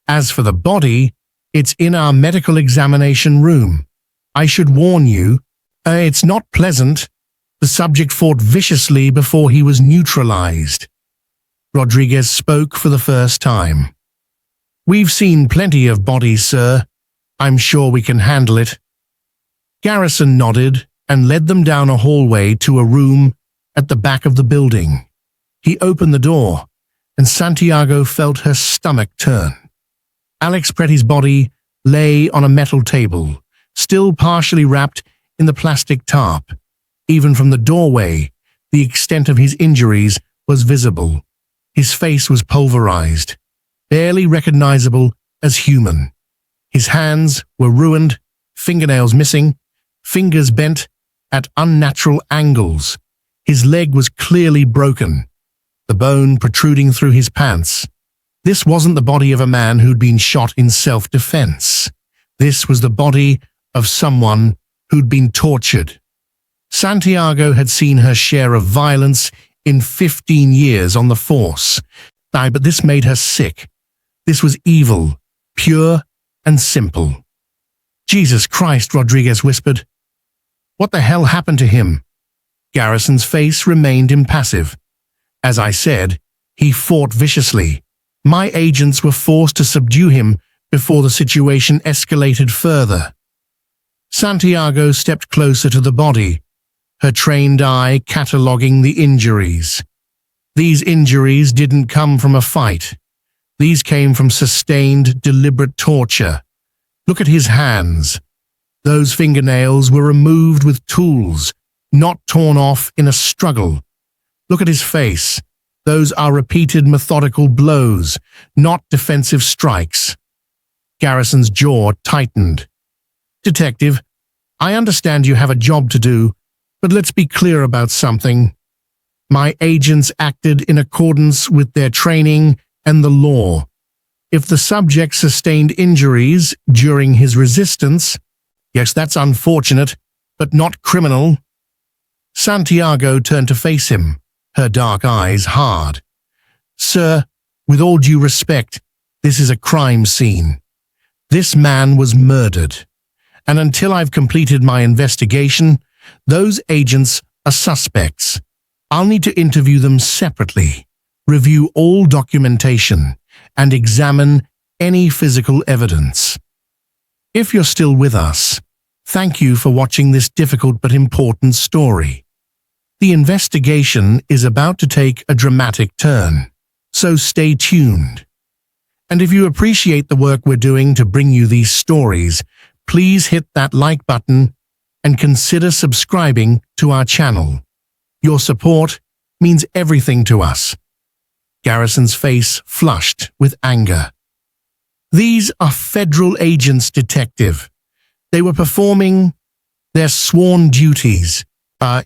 As for the body, it's in our medical examination room. I should warn you, it's not pleasant. The subject fought viciously before he was neutralized." Rodriguez spoke for the first time. "We've seen plenty of bodies, sir. I'm sure we can handle it." Garrison nodded and led them down a hallway to a room at the back of the building. He opened the door, and Santiago felt her stomach turn. Alex Pretti's body lay on a metal table, still partially wrapped in the plastic tarp. Even from the doorway, the extent of his injuries was visible. His face was pulverized, barely recognizable as human. His hands were ruined, fingernails missing, fingers bent at unnatural angles. His leg was clearly broken, the bone protruding through his pants. This wasn't the body of a man who'd been shot in self-defense. This was the body of someone who'd been tortured. Santiago had seen her share of violence in 15 years on the force. But this made her sick. This was evil, pure and simple. "Jesus Christ," Rodriguez whispered. "What the hell happened to him?" Garrison's face remained impassive. "As I said, he fought viciously. My agents were forced to subdue him before the situation escalated further." Santiago stepped closer to the body, her trained eye cataloging the injuries. These injuries didn't come from a fight. These came from sustained, deliberate torture. Look at his hands. Those fingernails were removed with tools, not torn off in a struggle. Look at his face. Those are repeated methodical blows, not defensive strikes. Garrison's jaw tightened. "Detective, I understand you have a job to do, but let's be clear about something. My agents acted in accordance with their training and the law. If the subject sustained injuries during his resistance, yes, that's unfortunate, but not criminal." Santiago turned to face him, her dark eyes hard. "Sir, with all due respect, this is a crime scene. This man was murdered. And until I've completed my investigation, those agents are suspects. I'll need to interview them separately, review all documentation, and examine any physical evidence. If you're still with us, thank you for watching this difficult but important story. The investigation is about to take a dramatic turn, so stay tuned. And if you appreciate the work we're doing to bring you these stories, please hit that like button and consider subscribing to our channel. Your support means everything to us." Garrison's face flushed with anger. "These are federal agents, detective. They were performing their sworn duties.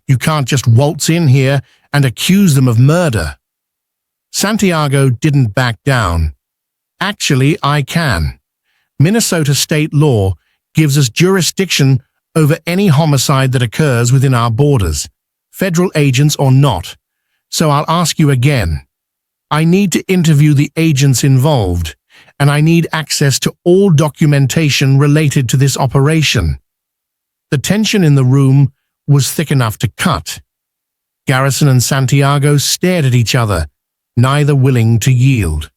You can't just waltz in here and accuse them of murder." Santiago didn't back down. "Actually, I can. Minnesota state law gives us jurisdiction over any homicide that occurs within our borders, federal agents or not. So I'll ask you again. I need to interview the agents involved, and I need access to all documentation related to this operation." The tension in the room was thick enough to cut. Garrison and Santiago stared at each other, neither willing to yield.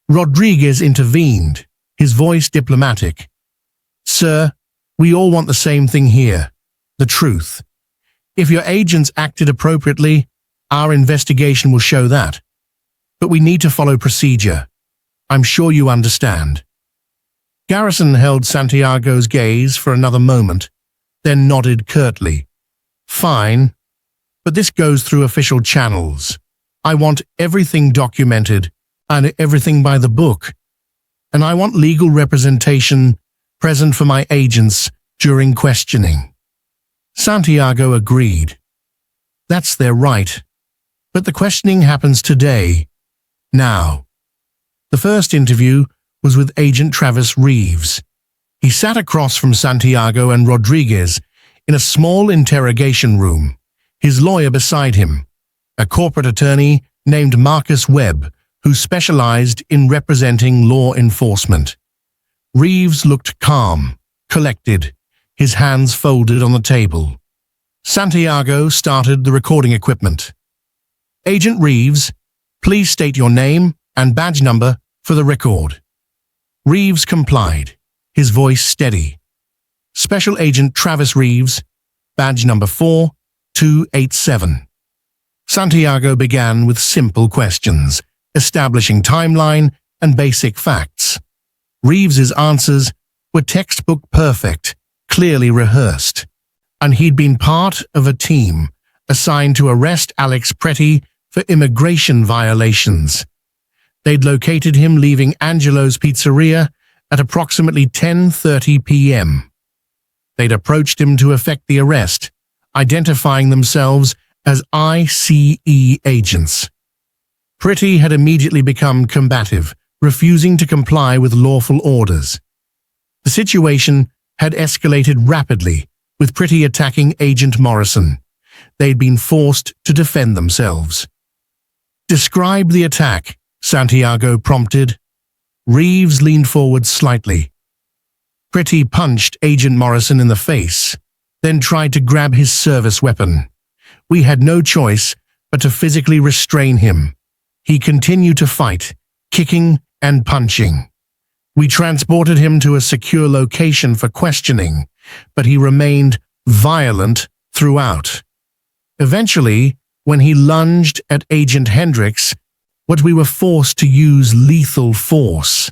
Rodriguez intervened, his voice diplomatic. "Sir, We all want the same thing here, the truth. If your agents acted appropriately, our investigation will show that. But we need to follow procedure. I'm sure you understand. Garrison held Santiago's gaze for another moment, then nodded curtly. Fine, but this goes through official channels. I want everything documented and everything by the book. And I want legal representation present for my agents during questioning. Santiago agreed. That's their right. But the questioning happens today, now. The first interview was with Agent Travis Reeves. He sat across from Santiago and Rodriguez in a small interrogation room, his lawyer beside him, a corporate attorney named Marcus Webb, who specialized in representing law enforcement. Reeves looked calm, collected, his hands folded on the table. Santiago started the recording equipment. Agent Reeves, please state your name and badge number for the record. Reeves complied, his voice steady. Special Agent Travis Reeves, badge number 4287. Santiago began with simple questions, establishing timeline and basic facts. Reeves's answers were textbook perfect, clearly rehearsed, and he'd been part of a team assigned to arrest Alex Pretti for immigration violations. They'd located him leaving Angelo's Pizzeria at approximately 10:30 p.m. They'd approached him to effect the arrest, identifying themselves as ICE agents. Pretti had immediately become combative, refusing to comply with lawful orders. The situation had escalated rapidly, with Pretti attacking Agent Morrison. They'd been forced to defend themselves. Describe the attack, Santiago prompted. Reeves leaned forward slightly. Pretti punched Agent Morrison in the face, then tried to grab his service weapon. We had no choice but to physically restrain him. He continued to fight, kicking and punching. We transported him to a secure location for questioning, but he remained violent throughout. Eventually, when he lunged at Agent Hendricks, we were forced to use lethal force.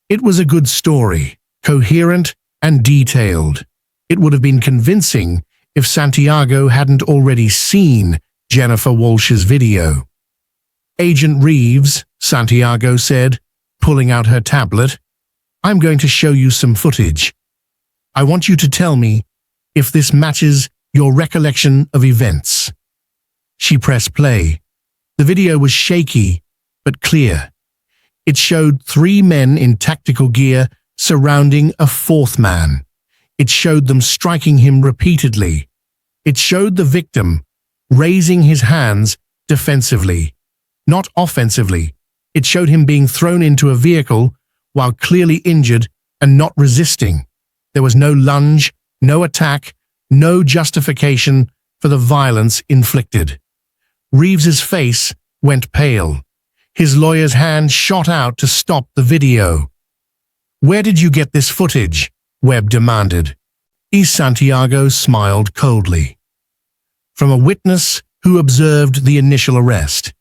It was a good story, coherent and detailed. It would have been convincing if Santiago hadn't already seen Jennifer Walsh's video. Agent Reeves, Santiago said, pulling out her tablet, I'm going to show you some footage. I want you to tell me if this matches your recollection of events. She pressed play. The video was shaky, but clear. It showed 3 men in tactical gear surrounding a 4th man. It showed them striking him repeatedly. It showed the victim raising his hands defensively, not offensively. It showed him being thrown into a vehicle while clearly injured and not resisting. There was no lunge, no attack, no justification for the violence inflicted. Reeves's face went pale. His lawyer's hand shot out to stop the video. Where did you get this footage? Webb demanded. Santiago smiled coldly. From a witness who observed the initial arrest.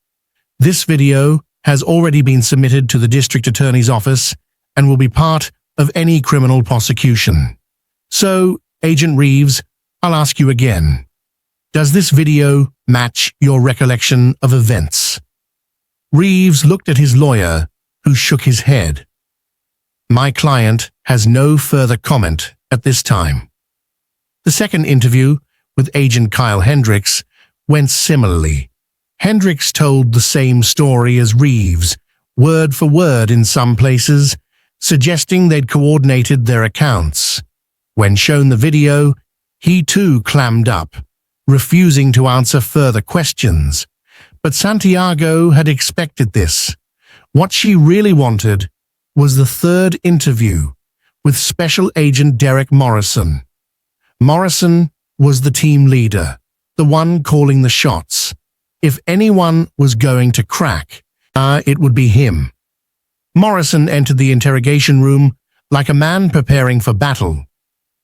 This video has already been submitted to the district attorney's office and will be part of any criminal prosecution. So, Agent Reeves, I'll ask you again. Does this video match your recollection of events? Reeves looked at his lawyer, who shook his head. My client has no further comment at this time. The second interview with Agent Kyle Hendricks went similarly. Hendricks told the same story as Reeves, word for word in some places, suggesting they'd coordinated their accounts. When shown the video, he too clammed up, refusing to answer further questions. But Santiago had expected this. What she really wanted was the third interview with Special Agent Derek Morrison. Morrison was the team leader, the one calling the shots. If anyone was going to crack, it would be him. Morrison entered the interrogation room like a man preparing for battle.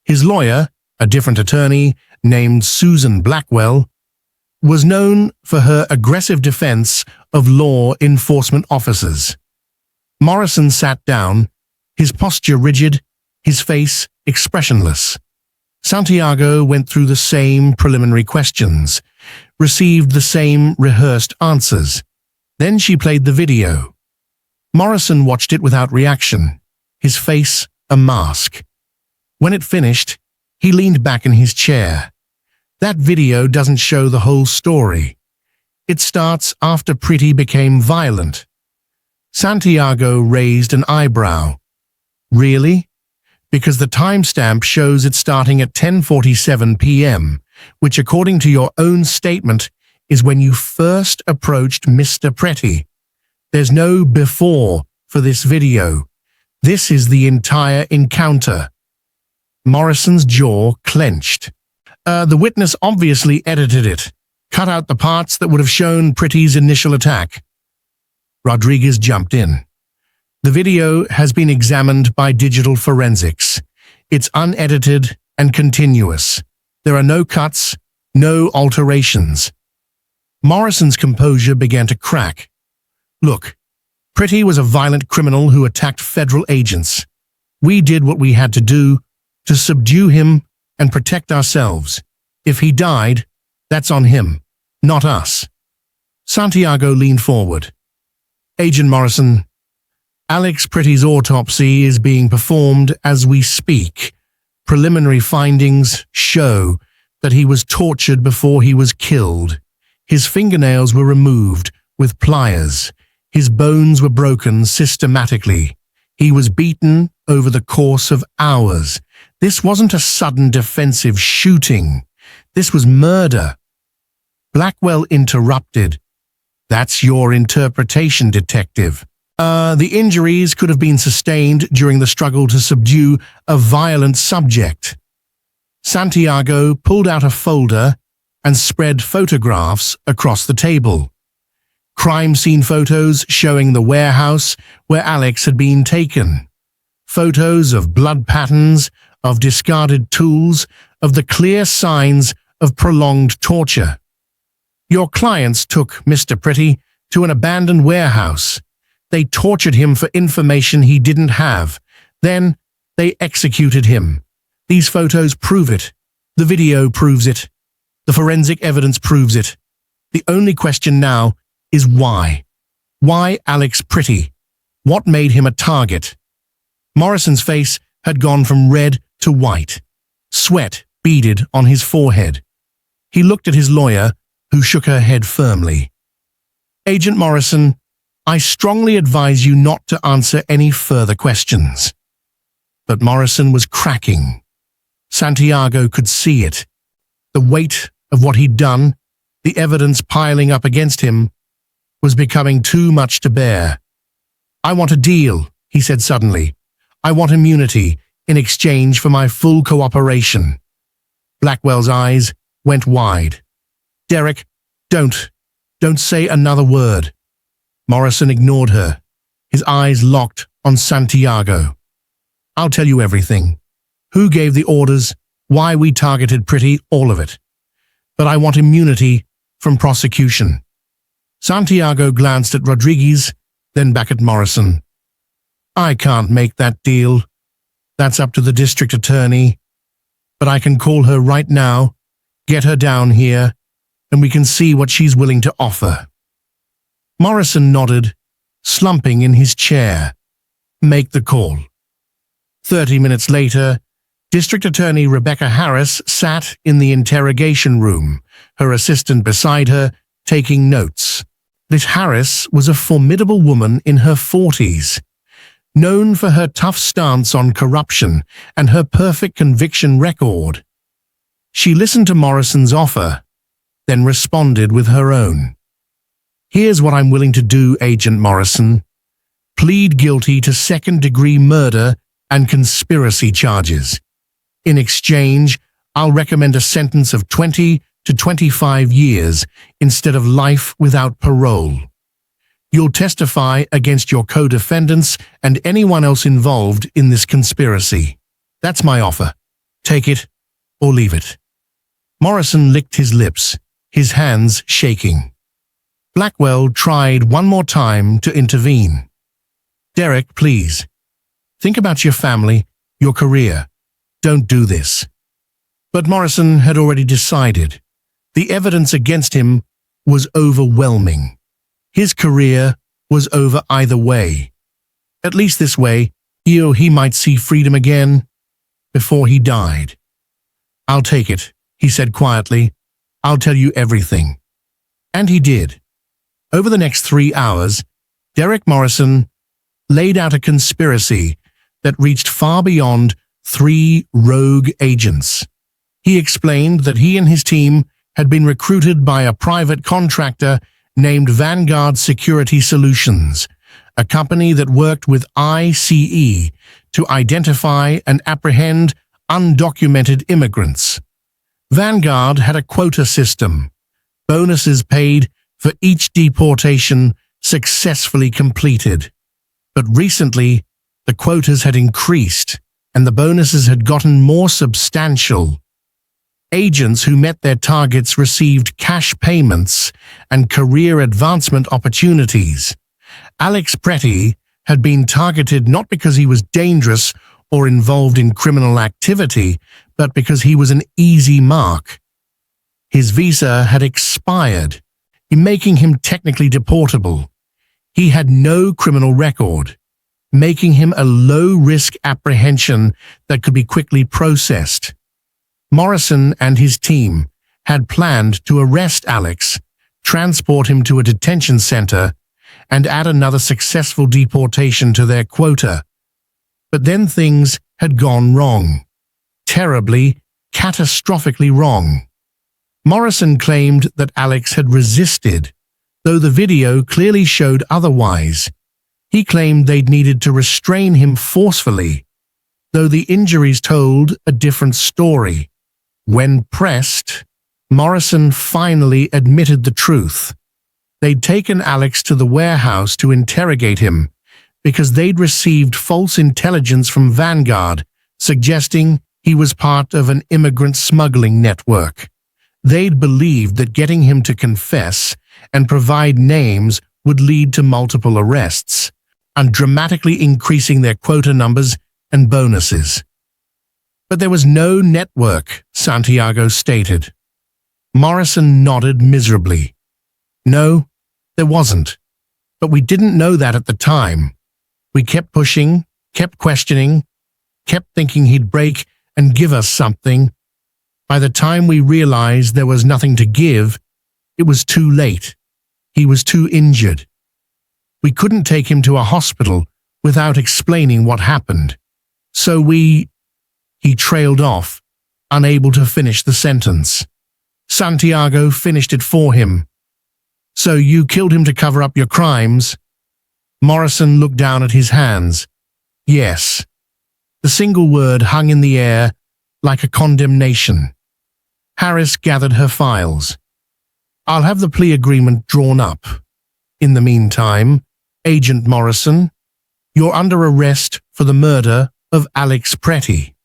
His lawyer, a different attorney named Susan Blackwell, was known for her aggressive defense of law enforcement officers. Morrison sat down, his posture rigid, his face expressionless. Santiago went through the same preliminary questions, received the same rehearsed answers. Then she played the video. Morrison watched it without reaction, his face a mask. When it finished, he leaned back in his chair. That video doesn't show the whole story. It starts after Pretti became violent. Santiago raised an eyebrow. Really? Because the timestamp shows it starting at 10:47 p.m., which according to your own statement is when you first approached Mr. Pretti. There's no before for this video. This is the entire encounter. Morrison's jaw clenched. The witness obviously edited it, cut out the parts that would have shown Pretti's initial attack. Rodriguez jumped in. The video has been examined by digital forensics. It's unedited and continuous. There are no cuts, no alterations. Morrison's composure began to crack. Look, Pretti was a violent criminal who attacked federal agents. We did what we had to do to subdue him and protect ourselves. If he died, that's on him, not us. Santiago leaned forward. Agent Morrison, Alex Pretti's autopsy is being performed as we speak. Preliminary findings show that he was tortured before he was killed. His fingernails were removed with pliers. His bones were broken systematically. He was beaten over the course of hours. This wasn't a sudden defensive shooting. This was murder. Blackwell interrupted. That's your interpretation, detective. The injuries could have been sustained during the struggle to subdue a violent subject. Santiago pulled out a folder and spread photographs across the table. Crime scene photos showing the warehouse where Alex had been taken. Photos of blood patterns, of discarded tools, of the clear signs of prolonged torture. Your clients took Mr. Pretti to an abandoned warehouse. They tortured him for information he didn't have. Then they executed him. These photos prove it. The video proves it. The forensic evidence proves it. The only question now is why? Why Alex Pretti? What made him a target? Morrison's face had gone from red to white. Sweat beaded on his forehead. He looked at his lawyer, who shook her head firmly. Agent Morrison, I strongly advise you not to answer any further questions. But Morrison was cracking. Santiago could see it. The weight of what he'd done, the evidence piling up against him, was becoming too much to bear. I want a deal, he said suddenly. I want immunity in exchange for my full cooperation. Blackwell's eyes went wide. Derek, don't say another word. Morrison ignored her, his eyes locked on Santiago. I'll tell you everything. Who gave the orders, why we targeted Pretti, all of it. But I want immunity from prosecution. Santiago glanced at Rodriguez, then back at Morrison. I can't make that deal. That's up to the district attorney. But I can call her right now, get her down here, and we can see what she's willing to offer. Morrison nodded, slumping in his chair. Make the call. 30 minutes later, District Attorney Rebecca Harris sat in the interrogation room, her assistant beside her, taking notes. This Harris was a formidable woman in her 40s, known for her tough stance on corruption and her perfect conviction record. She listened to Morrison's offer, then responded with her own. Here's what I'm willing to do, Agent Morrison. Plead guilty to second-degree murder and conspiracy charges. In exchange, I'll recommend a sentence of 20 to 25 years instead of life without parole. You'll testify against your co-defendants and anyone else involved in this conspiracy. That's my offer. Take it or leave it. Morrison licked his lips, his hands shaking. Blackwell tried one more time to intervene. Derek, please. Think about your family, your career. Don't do this. But Morrison had already decided. The evidence against him was overwhelming. His career was over either way. At least this way, he might see freedom again before he died. I'll take it, he said quietly. I'll tell you everything. And he did. Over the next 3 hours, Derek Morrison laid out a conspiracy that reached far beyond 3 rogue agents. He explained that he and his team had been recruited by a private contractor named Vanguard Security Solutions, a company that worked with ICE to identify and apprehend undocumented immigrants. Vanguard had a quota system, bonuses paid for each deportation successfully completed. But recently, the quotas had increased and the bonuses had gotten more substantial. Agents who met their targets received cash payments and career advancement opportunities. Alex Pretti had been targeted not because he was dangerous or involved in criminal activity, but because he was an easy mark. His visa had expired, making him technically deportable. He had no criminal record, making him a low-risk apprehension that could be quickly processed. Morrison and his team had planned to arrest Alex, transport him to a detention center, and add another successful deportation to their quota. But then things had gone wrong. Terribly, catastrophically wrong. Morrison claimed that Alex had resisted, though the video clearly showed otherwise. He claimed they'd needed to restrain him forcefully, though the injuries told a different story. When pressed, Morrison finally admitted the truth. They'd taken Alex to the warehouse to interrogate him because they'd received false intelligence from Vanguard suggesting he was part of an immigrant smuggling network. They'd believed that getting him to confess and provide names would lead to multiple arrests, and dramatically increasing their quota numbers and bonuses. But there was no network, Santiago stated. Morrison nodded miserably. No, there wasn't. But we didn't know that at the time. We kept pushing, kept questioning, kept thinking he'd break and give us something. By the time we realized there was nothing to give, it was too late. He was too injured. We couldn't take him to a hospital without explaining what happened. So he trailed off, unable to finish the sentence. Santiago finished it for him. So you killed him to cover up your crimes? Morrison looked down at his hands. Yes. The single word hung in the air like a condemnation. Harris gathered her files. I'll have the plea agreement drawn up. In the meantime, Agent Morrison, you're under arrest for the murder of Alex Pretti.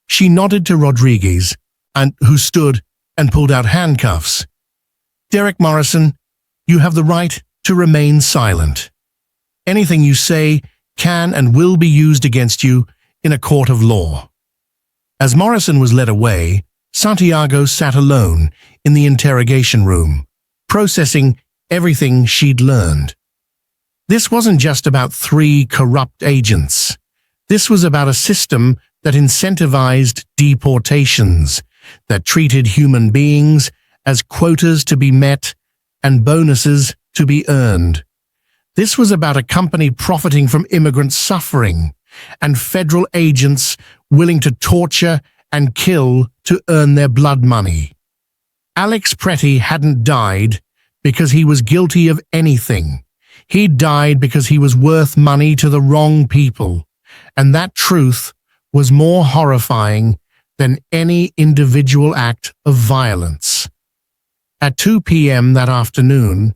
She nodded to Rodriguez, who stood and pulled out handcuffs. Derek Morrison, you have the right to remain silent. Anything you say can and will be used against you in a court of law. As Morrison was led away, Santiago sat alone in the interrogation room, processing everything she'd learned. This wasn't just about 3 corrupt agents. This was about a system that incentivized deportations, that treated human beings as quotas to be met and bonuses to be earned. This was about a company profiting from immigrant suffering and federal agents willing to torture and kill to earn their blood money. Alex Pretti hadn't died because he was guilty of anything. He died because he was worth money to the wrong people, and that truth was more horrifying than any individual act of violence. At 2 p.m. that afternoon,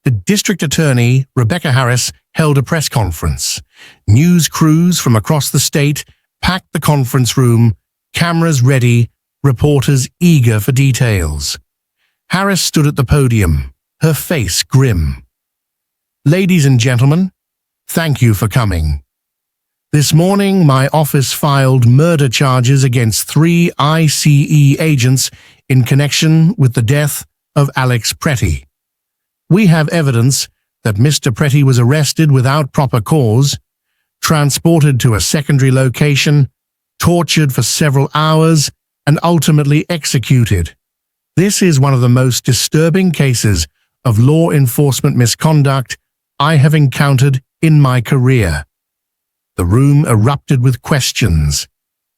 the district attorney, Rebecca Harris, held a press conference. News crews from across the state packed the conference room, cameras ready, reporters eager for details. Harris stood at the podium, her face grim. "Ladies and gentlemen, thank you for coming. This morning, my office filed murder charges against 3 ICE agents in connection with the death of Alex Pretti. We have evidence that Mr. Pretti was arrested without proper cause, transported to a secondary location, tortured for several hours, and ultimately executed. This is one of the most disturbing cases of law enforcement misconduct I have encountered in my career." The room erupted with questions.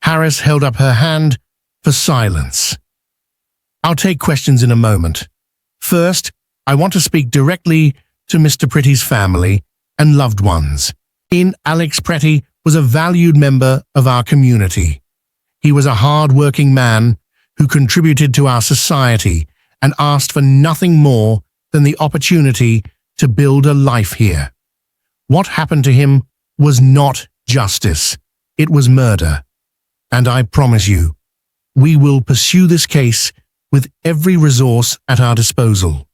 Harris held up her hand for silence. "I'll take questions in a moment. First, I want to speak directly to Mr. Pretti's family and loved ones. Alex Pretti was a valued member of our community. He was a hard-working man who contributed to our society and asked for nothing more than the opportunity to build a life here. What happened to him was not justice, it was murder. And I promise you, we will pursue this case with every resource at our disposal."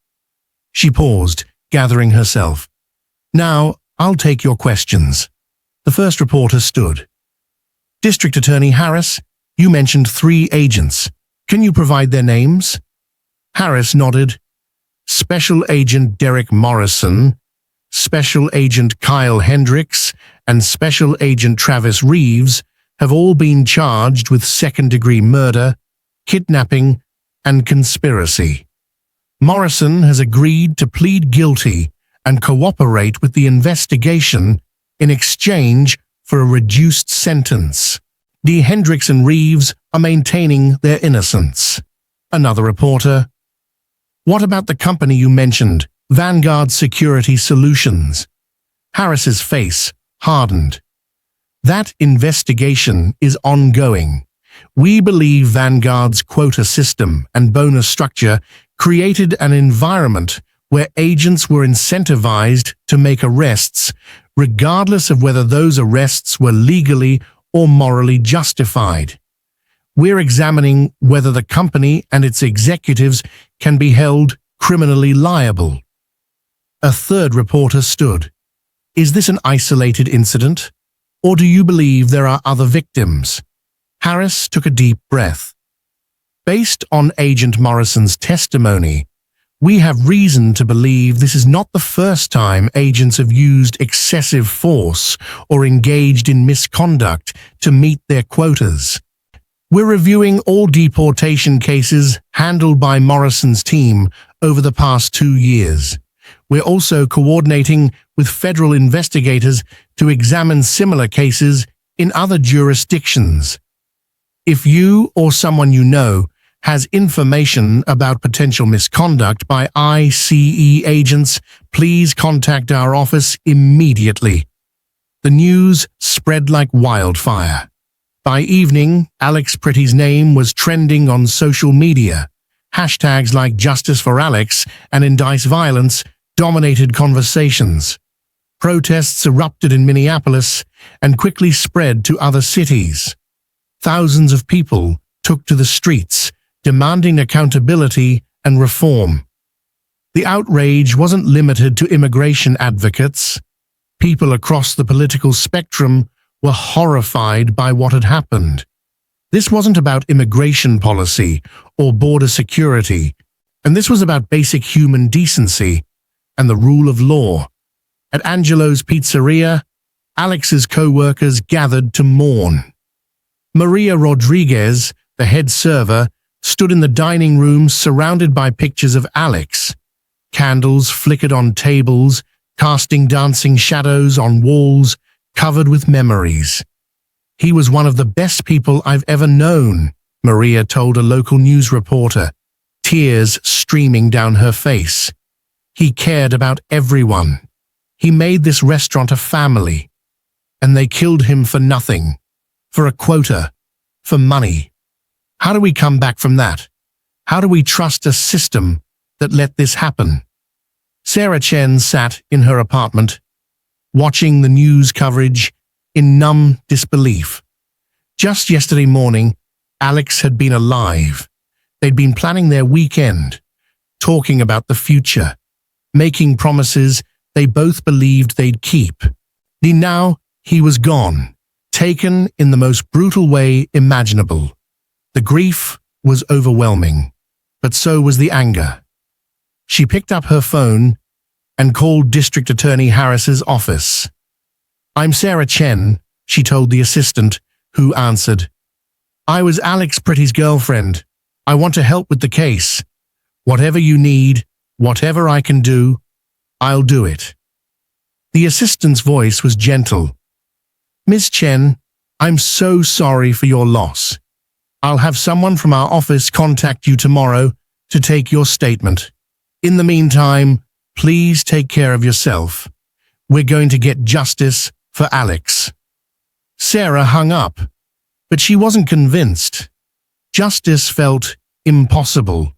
She paused, gathering herself. "Now, I'll take your questions." The first reporter stood. "District Attorney Harris, you mentioned 3 agents. Can you provide their names?" Harris nodded. "Special Agent Derek Morrison, Special Agent Kyle Hendricks, and Special Agent Travis Reeves have all been charged with second-degree murder, kidnapping, and conspiracy. Morrison has agreed to plead guilty and cooperate with the investigation in exchange for a reduced sentence. Hendricks and Reeves are maintaining their innocence." Another reporter. "What about the company you mentioned, Vanguard Security Solutions?" Harris's face hardened. "That investigation is ongoing. We believe Vanguard's quota system and bonus structure created an environment where agents were incentivized to make arrests, regardless of whether those arrests were legally or morally justified. We're examining whether the company and its executives can be held criminally liable." A third reporter stood. "Is this an isolated incident, or do you believe there are other victims?" Harris took a deep breath. "Based on Agent Morrison's testimony, we have reason to believe this is not the first time agents have used excessive force or engaged in misconduct to meet their quotas. We're reviewing all deportation cases handled by Morrison's team over the past 2 years. We're also coordinating with federal investigators to examine similar cases in other jurisdictions. If you or someone you know has information about potential misconduct by ICE agents, please contact our office immediately." The news spread like wildfire. By evening, Alex Pretti's name was trending on social media. Hashtags like Justice for Alex and Indice Violence dominated conversations. Protests erupted in Minneapolis and quickly spread to other cities. Thousands of people took to the streets, demanding accountability and reform. The outrage wasn't limited to immigration advocates. People across the political spectrum were horrified by what had happened. This wasn't about immigration policy or border security, and this was about basic human decency and the rule of law. At Angelo's Pizzeria, Alex's co-workers gathered to mourn. Maria Rodriguez, the head server, stood in the dining room surrounded by pictures of Alex. Candles flickered on tables, casting dancing shadows on walls covered with memories. "He was one of the best people I've ever known," Maria told a local news reporter, tears streaming down her face. "He cared about everyone. He made this restaurant a family. And they killed him for nothing. For a quota. For money. How do we come back from that? How do we trust a system that let this happen?" Sarah Chen sat in her apartment, watching the news coverage in numb disbelief. Just yesterday morning, Alex had been alive. They'd been planning their weekend, talking about the future, making promises they both believed they'd keep. Now he was gone, taken in the most brutal way imaginable. The grief was overwhelming, but so was the anger. She picked up her phone and called District Attorney Harris's office. "I'm Sarah Chen," she told the assistant, who answered. "I was Alex Pretti's girlfriend. I want to help with the case. Whatever you need, whatever I can do, I'll do it." The assistant's voice was gentle. "Miss Chen, I'm so sorry for your loss. I'll have someone from our office contact you tomorrow to take your statement. In the meantime, please take care of yourself. We're going to get justice for Alex." Sarah hung up, but she wasn't convinced. Justice felt impossible.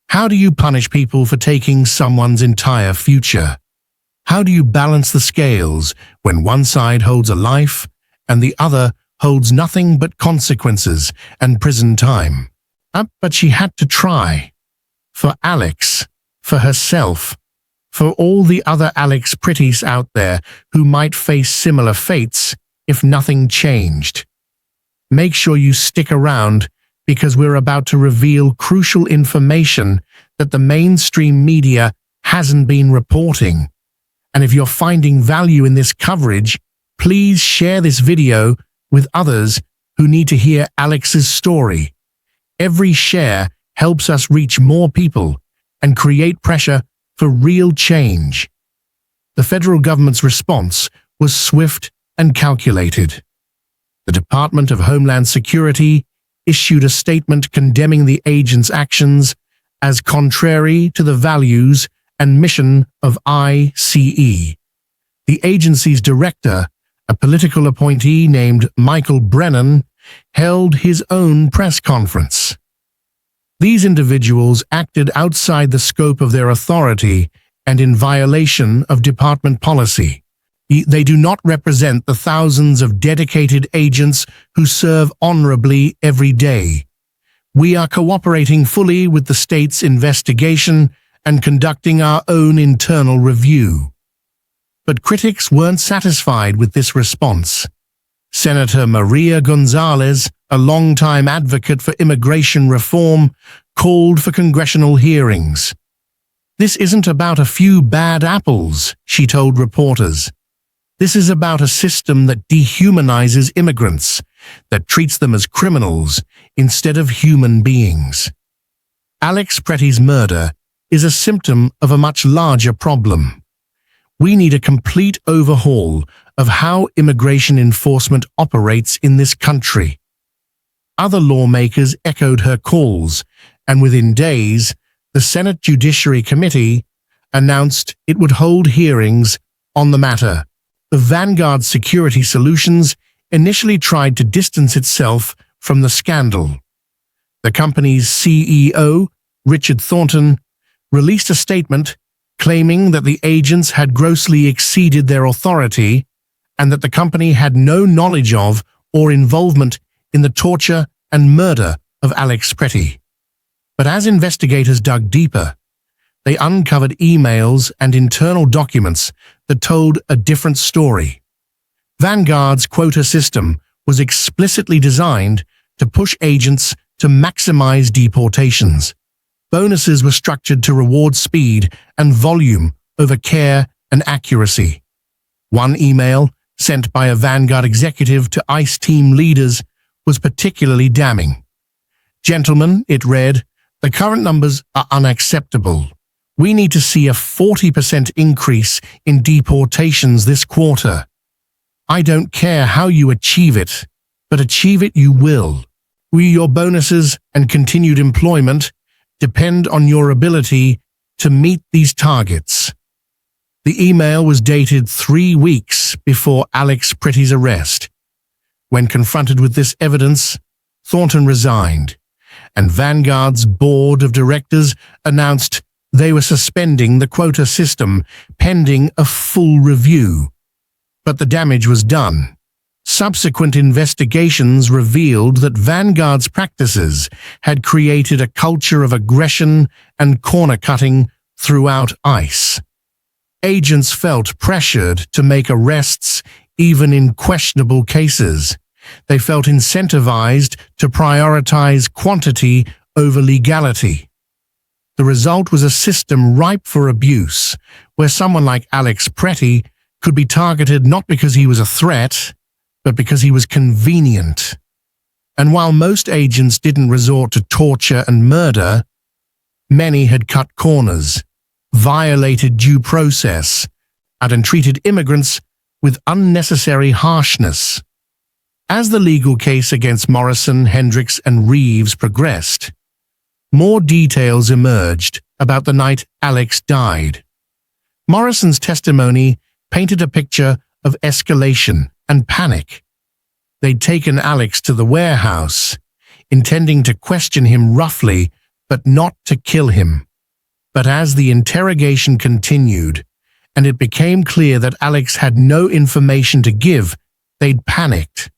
How do you punish people for taking someone's entire future? How do you balance the scales when one side holds a life and the other holds nothing but consequences and prison time? But she had to try. For Alex, for herself, for all the other Alex Prettis out there who might face similar fates if nothing changed. Make sure you stick around, because we're about to reveal crucial information that the mainstream media hasn't been reporting. And if you're finding value in this coverage, please share this video with others who need to hear Alex's story. Every share helps us reach more people and create pressure for real change. The federal government's response was swift and calculated. The Department of Homeland Security issued a statement condemning the agent's actions as contrary to the values and mission of ICE. The agency's director, a political appointee named Michael Brennan, held his own press conference. These individuals acted outside the scope of their authority and in violation of department policy. They do not represent the thousands of dedicated agents who serve honorably every day. We are cooperating fully with the state's investigation and conducting our own internal review. But critics weren't satisfied with this response. Senator Maria Gonzalez, a longtime advocate for immigration reform, called for congressional hearings. "This isn't about a few bad apples," she told reporters. "This is about a system that dehumanizes immigrants, that treats them as criminals instead of human beings." Alex Pretti's murder is a symptom of a much larger problem. We need a complete overhaul of how immigration enforcement operates in this country. Other lawmakers echoed her calls, and within days, the Senate Judiciary Committee announced it would hold hearings on the matter. The Vanguard Security Solutions initially tried to distance itself from the scandal. The company's CEO, Richard Thornton, released a statement claiming that the agents had grossly exceeded their authority and that the company had no knowledge of or involvement in the torture and murder of Alex Pretti. But as investigators dug deeper, they uncovered emails and internal documents that told a different story. Vanguard's quota system was explicitly designed to push agents to maximize deportations. Bonuses were structured to reward speed and volume over care and accuracy. One email, sent by a Vanguard executive to ICE team leaders, was particularly damning. "Gentlemen," it read, "the current numbers are unacceptable. We need to see a 40% increase in deportations this quarter. I don't care how you achieve it, but achieve it you will. Your bonuses and continued employment depend on your ability to meet these targets." The email was dated 3 weeks before Alex Pretti's arrest. When confronted with this evidence, Thornton resigned, and Vanguard's board of directors announced they were suspending the quota system pending a full review. But the damage was done. Subsequent investigations revealed that Vanguard's practices had created a culture of aggression and corner-cutting throughout ICE. Agents felt pressured to make arrests even in questionable cases. They felt incentivized to prioritize quantity over legality. The result was a system ripe for abuse, where someone like Alex Pretti could be targeted not because he was a threat, but because he was convenient. And while most agents didn't resort to torture and murder, many had cut corners, violated due process, and treated immigrants with unnecessary harshness. As the legal case against Morrison, Hendricks, and Reeves progressed, more details emerged about the night Alex died. Morrison's testimony painted a picture of escalation and panic. They'd taken Alex to the warehouse, intending to question him roughly, but not to kill him. But as the interrogation continued, and it became clear that Alex had no information to give, they'd panicked.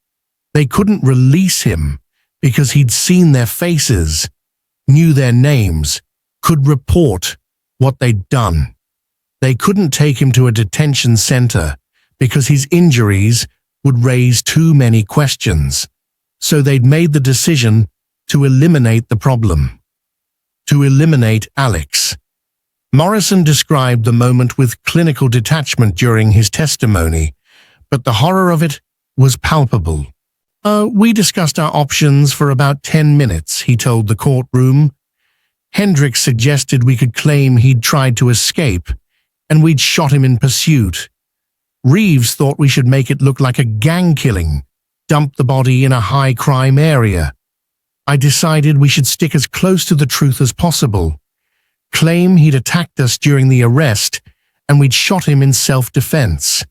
They couldn't release him because he'd seen their faces, knew their names, could report what they'd done. They couldn't take him to a detention center because his injuries would raise too many questions. So they'd made the decision to eliminate the problem. To eliminate Alex. Morrison described the moment with clinical detachment during his testimony, but the horror of it was palpable. We discussed our options for about 10 minutes, he told the courtroom. Hendricks suggested we could claim he'd tried to escape, and we'd shot him in pursuit. Reeves thought we should make it look like a gang killing, dump the body in a high-crime area. I decided we should stick as close to the truth as possible, claim he'd attacked us during the arrest, and we'd shot him in self-defense.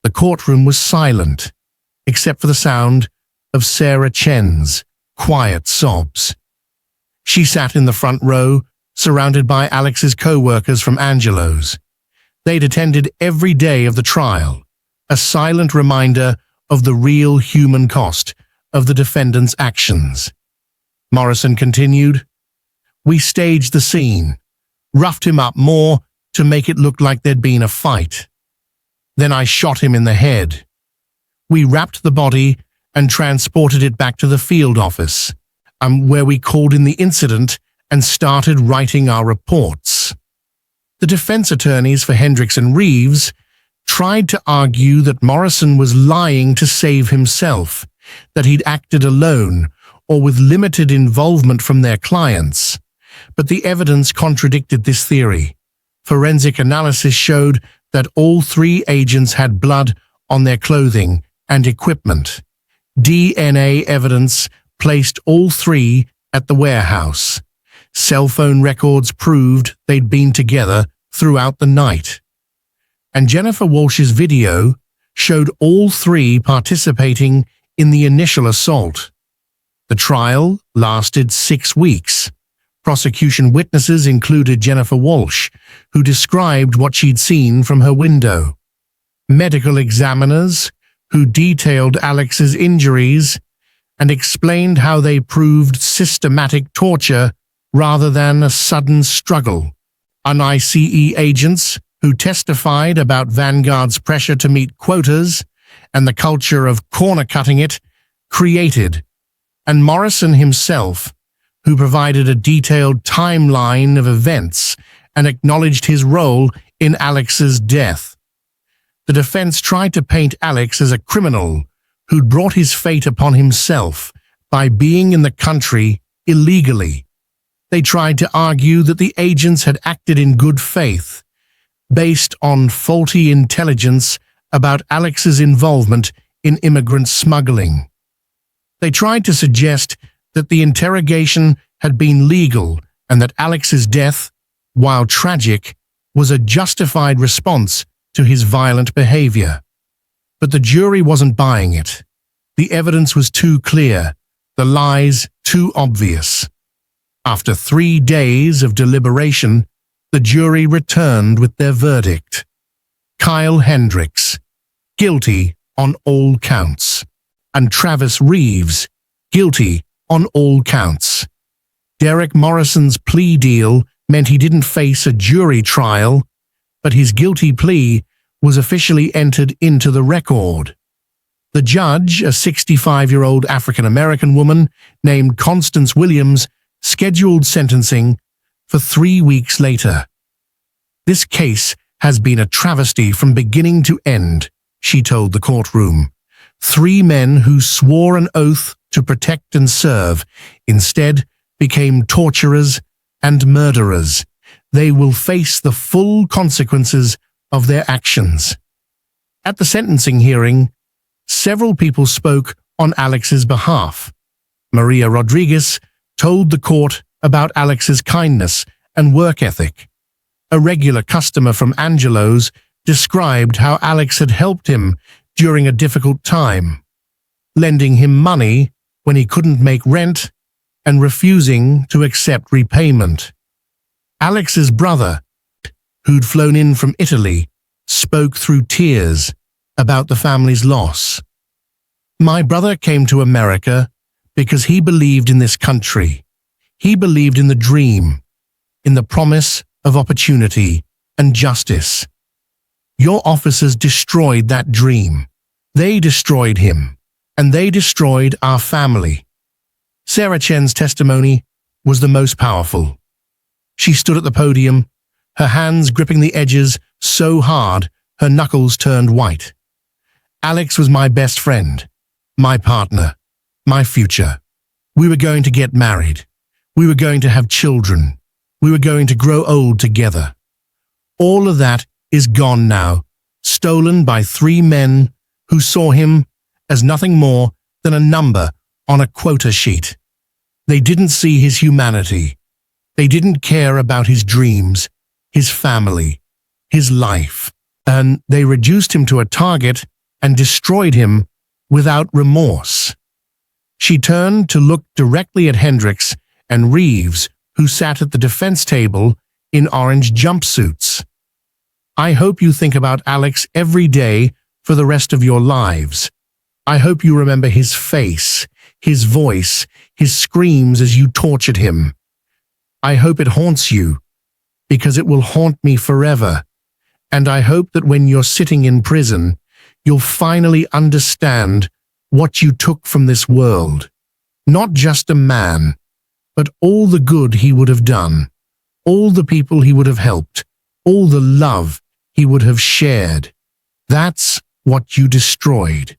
The courtroom was silent, except for the sound of Sarah Chen's quiet sobs. She sat in the front row, surrounded by Alex's co-workers from Angelo's. They'd attended every day of the trial, a silent reminder of the real human cost of the defendant's actions. Morrison continued, "We staged the scene, roughed him up more to make it look like there'd been a fight. Then I shot him in the head. We wrapped the body and transported it back to the field office, where we called in the incident and started writing our reports." The defense attorneys for Hendricks and Reeves tried to argue that Morrison was lying to save himself, that he'd acted alone or with limited involvement from their clients. But the evidence contradicted this theory. Forensic analysis showed that all three agents had blood on their clothing and equipment. DNA evidence placed all three at the warehouse. Cell phone records proved they'd been together throughout the night. And Jennifer Walsh's video showed all three participating in the initial assault. The trial lasted 6 weeks. Prosecution witnesses included Jennifer Walsh, who described what she'd seen from her window. Medical examiners, who detailed Alex's injuries and explained how they proved systematic torture rather than a sudden struggle. ICE agents, who testified about Vanguard's pressure to meet quotas and the culture of corner-cutting it created, and Morrison himself, who provided a detailed timeline of events and acknowledged his role in Alex's death. The defense tried to paint Alex as a criminal who'd brought his fate upon himself by being in the country illegally. They tried to argue that the agents had acted in good faith, based on faulty intelligence about Alex's involvement in immigrant smuggling. They tried to suggest that the interrogation had been legal and that Alex's death, while tragic, was a justified response to his violent behavior. But the jury wasn't buying it. The evidence was too clear, the lies too obvious. After 3 days of deliberation, the jury returned with their verdict. Kyle Hendricks, guilty on all counts, and Travis Reeves guilty on all counts. Derek Morrison's plea deal meant he didn't face a jury trial, but his guilty plea was officially entered into the record. The judge, a 65-year-old African-American woman named Constance Williams, scheduled sentencing for 3 weeks later. "This case has been a travesty from beginning to end," she told the courtroom. "3 men who swore an oath to protect and serve instead became torturers and murderers. They will face the full consequences of their actions." At the sentencing hearing, several people spoke on Alex's behalf. Maria Rodriguez told the court about Alex's kindness and work ethic. A regular customer from Angelo's described how Alex had helped him during a difficult time, lending him money when he couldn't make rent and refusing to accept repayment. Alex's brother, who'd flown in from Italy, spoke through tears about the family's loss. "My brother came to America because he believed in this country. He believed in the dream, in the promise of opportunity and justice. Your officers destroyed that dream. They destroyed him, and they destroyed our family." Sarah Chen's testimony was the most powerful. She stood at the podium, her hands gripping the edges so hard her knuckles turned white. "Alex was my best friend, my partner, my future. We were going to get married. We were going to have children. We were going to grow old together. All of that is gone now, stolen by 3 men who saw him as nothing more than a number on a quota sheet. They didn't see his humanity. They didn't care about his dreams, his family, his life, and they reduced him to a target and destroyed him without remorse." She turned to look directly at Hendricks and Reeves, who sat at the defense table in orange jumpsuits. "I hope you think about Alex every day for the rest of your lives. I hope you remember his face, his voice, his screams as you tortured him. I hope it haunts you, because it will haunt me forever. And I hope that when you're sitting in prison, you'll finally understand what you took from this world. Not just a man, but all the good he would have done, all the people he would have helped, all the love he would have shared. That's what you destroyed,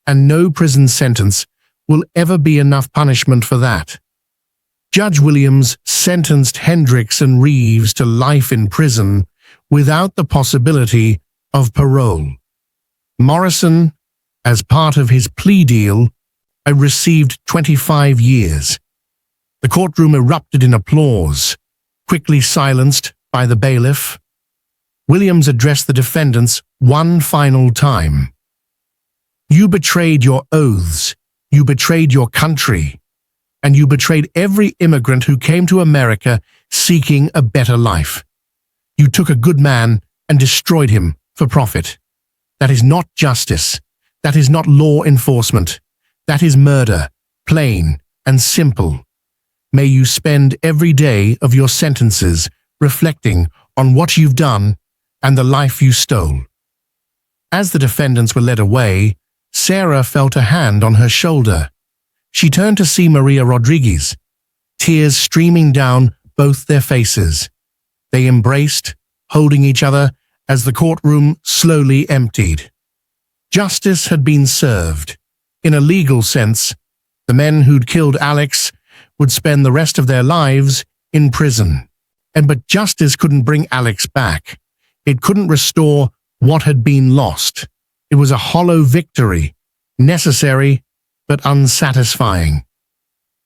and no prison sentence will ever be enough punishment for that." Judge Williams sentenced Hendricks and Reeves to life in prison without the possibility of parole. Morrison, as part of his plea deal, received 25 years. The courtroom erupted in applause, quickly silenced by the bailiff. Williams addressed the defendants one final time. "You betrayed your oaths, you betrayed your country, and you betrayed every immigrant who came to America seeking a better life. You took a good man and destroyed him for profit. That is not justice. That is not law enforcement. That is murder, plain and simple. May you spend every day of your sentences reflecting on what you've done and the life you stole." As the defendants were led away, Sarah felt a hand on her shoulder. She turned to see Maria Rodriguez, tears streaming down both their faces. They embraced, holding each other as the courtroom slowly emptied. Justice had been served. In a legal sense, the men who'd killed Alex would spend the rest of their lives in prison. But justice couldn't bring Alex back. It couldn't restore what had been lost. It was a hollow victory, necessary but unsatisfying.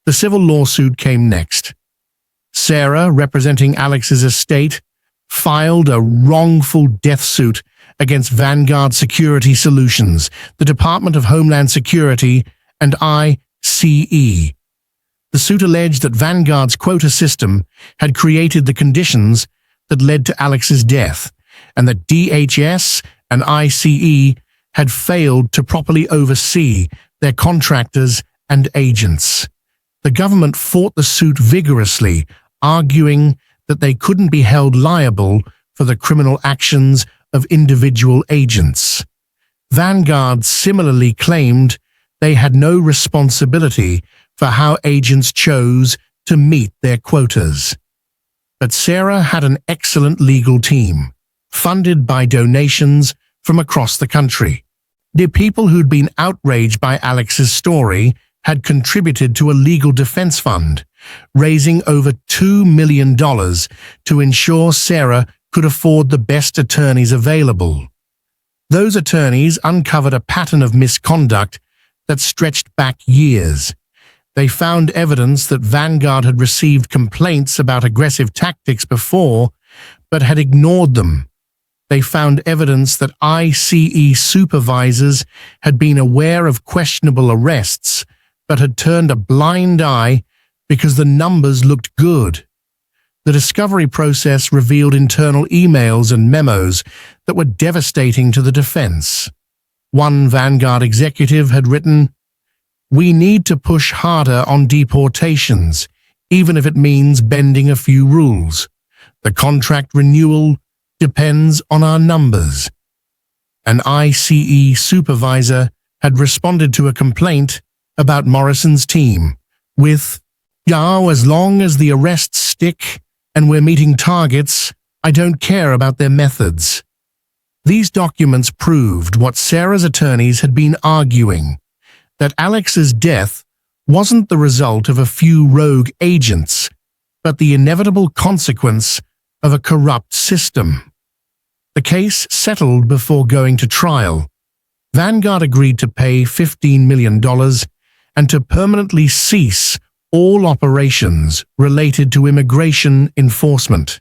The civil lawsuit came next. Sarah, representing Alex's estate, filed a wrongful death suit against Vanguard Security Solutions, the Department of Homeland Security, and ICE. The suit alleged that Vanguard's quota system had created the conditions that led to Alex's death, and that DHS and ICE had failed to properly oversee their contractors and agents. The government fought the suit vigorously, arguing that they couldn't be held liable for the criminal actions of individual agents. Vanguard similarly claimed they had no responsibility for how agents chose to meet their quotas. But Sarah had an excellent legal team, funded by donations from across the country. The people who'd been outraged by Alex's story had contributed to a legal defense fund, raising over $2 million to ensure Sarah could afford the best attorneys available. Those attorneys uncovered a pattern of misconduct that stretched back years. They found evidence that Vanguard had received complaints about aggressive tactics before, but had ignored them. They found evidence that ICE supervisors had been aware of questionable arrests, but had turned a blind eye because the numbers looked good. The discovery process revealed internal emails and memos that were devastating to the defense. One Vanguard executive had written, "We need to push harder on deportations, even if it means bending a few rules. The contract renewal depends on our numbers." An ICE supervisor had responded to a complaint about Morrison's team with, "As long as the arrests stick and we're meeting targets, I don't care about their methods." These documents proved what Sarah's attorneys had been arguing, that Alex's death wasn't the result of a few rogue agents, but the inevitable consequence of a corrupt system. The case settled before going to trial. Vanguard agreed to pay $15 million and to permanently cease all operations related to immigration enforcement.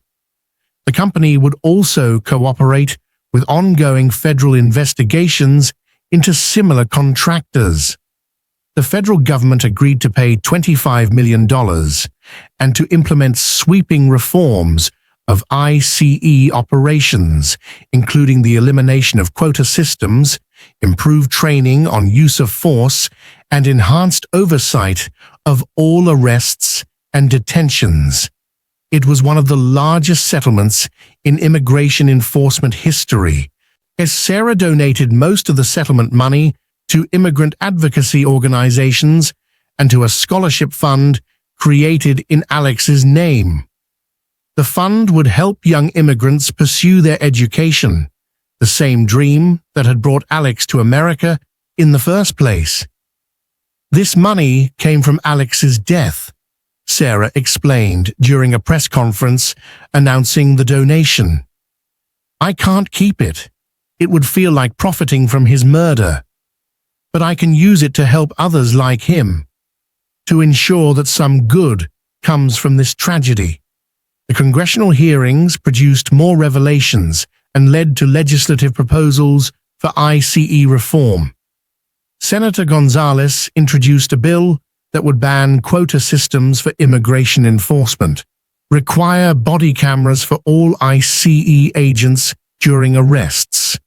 The company would also cooperate with ongoing federal investigations into similar contractors. The federal government agreed to pay $25 million and to implement sweeping reforms of ICE operations, including the elimination of quota systems, improved training on use of force, and enhanced oversight of all arrests and detentions. It was one of the largest settlements in immigration enforcement history, as Sarah donated most of the settlement money to immigrant advocacy organizations and to a scholarship fund created in Alex's name. The fund would help young immigrants pursue their education, the same dream that had brought Alex to America in the first place. This money came from Alex's death, Sarah explained during a press conference announcing the donation. "I can't keep it. It would feel like profiting from his murder. But I can use it to help others like him, to ensure that some good comes from this tragedy." The congressional hearings produced more revelations and led to legislative proposals for ICE reform. Senator Gonzalez introduced a bill that would ban quota systems for immigration enforcement, require body cameras for all ICE agents during arrests,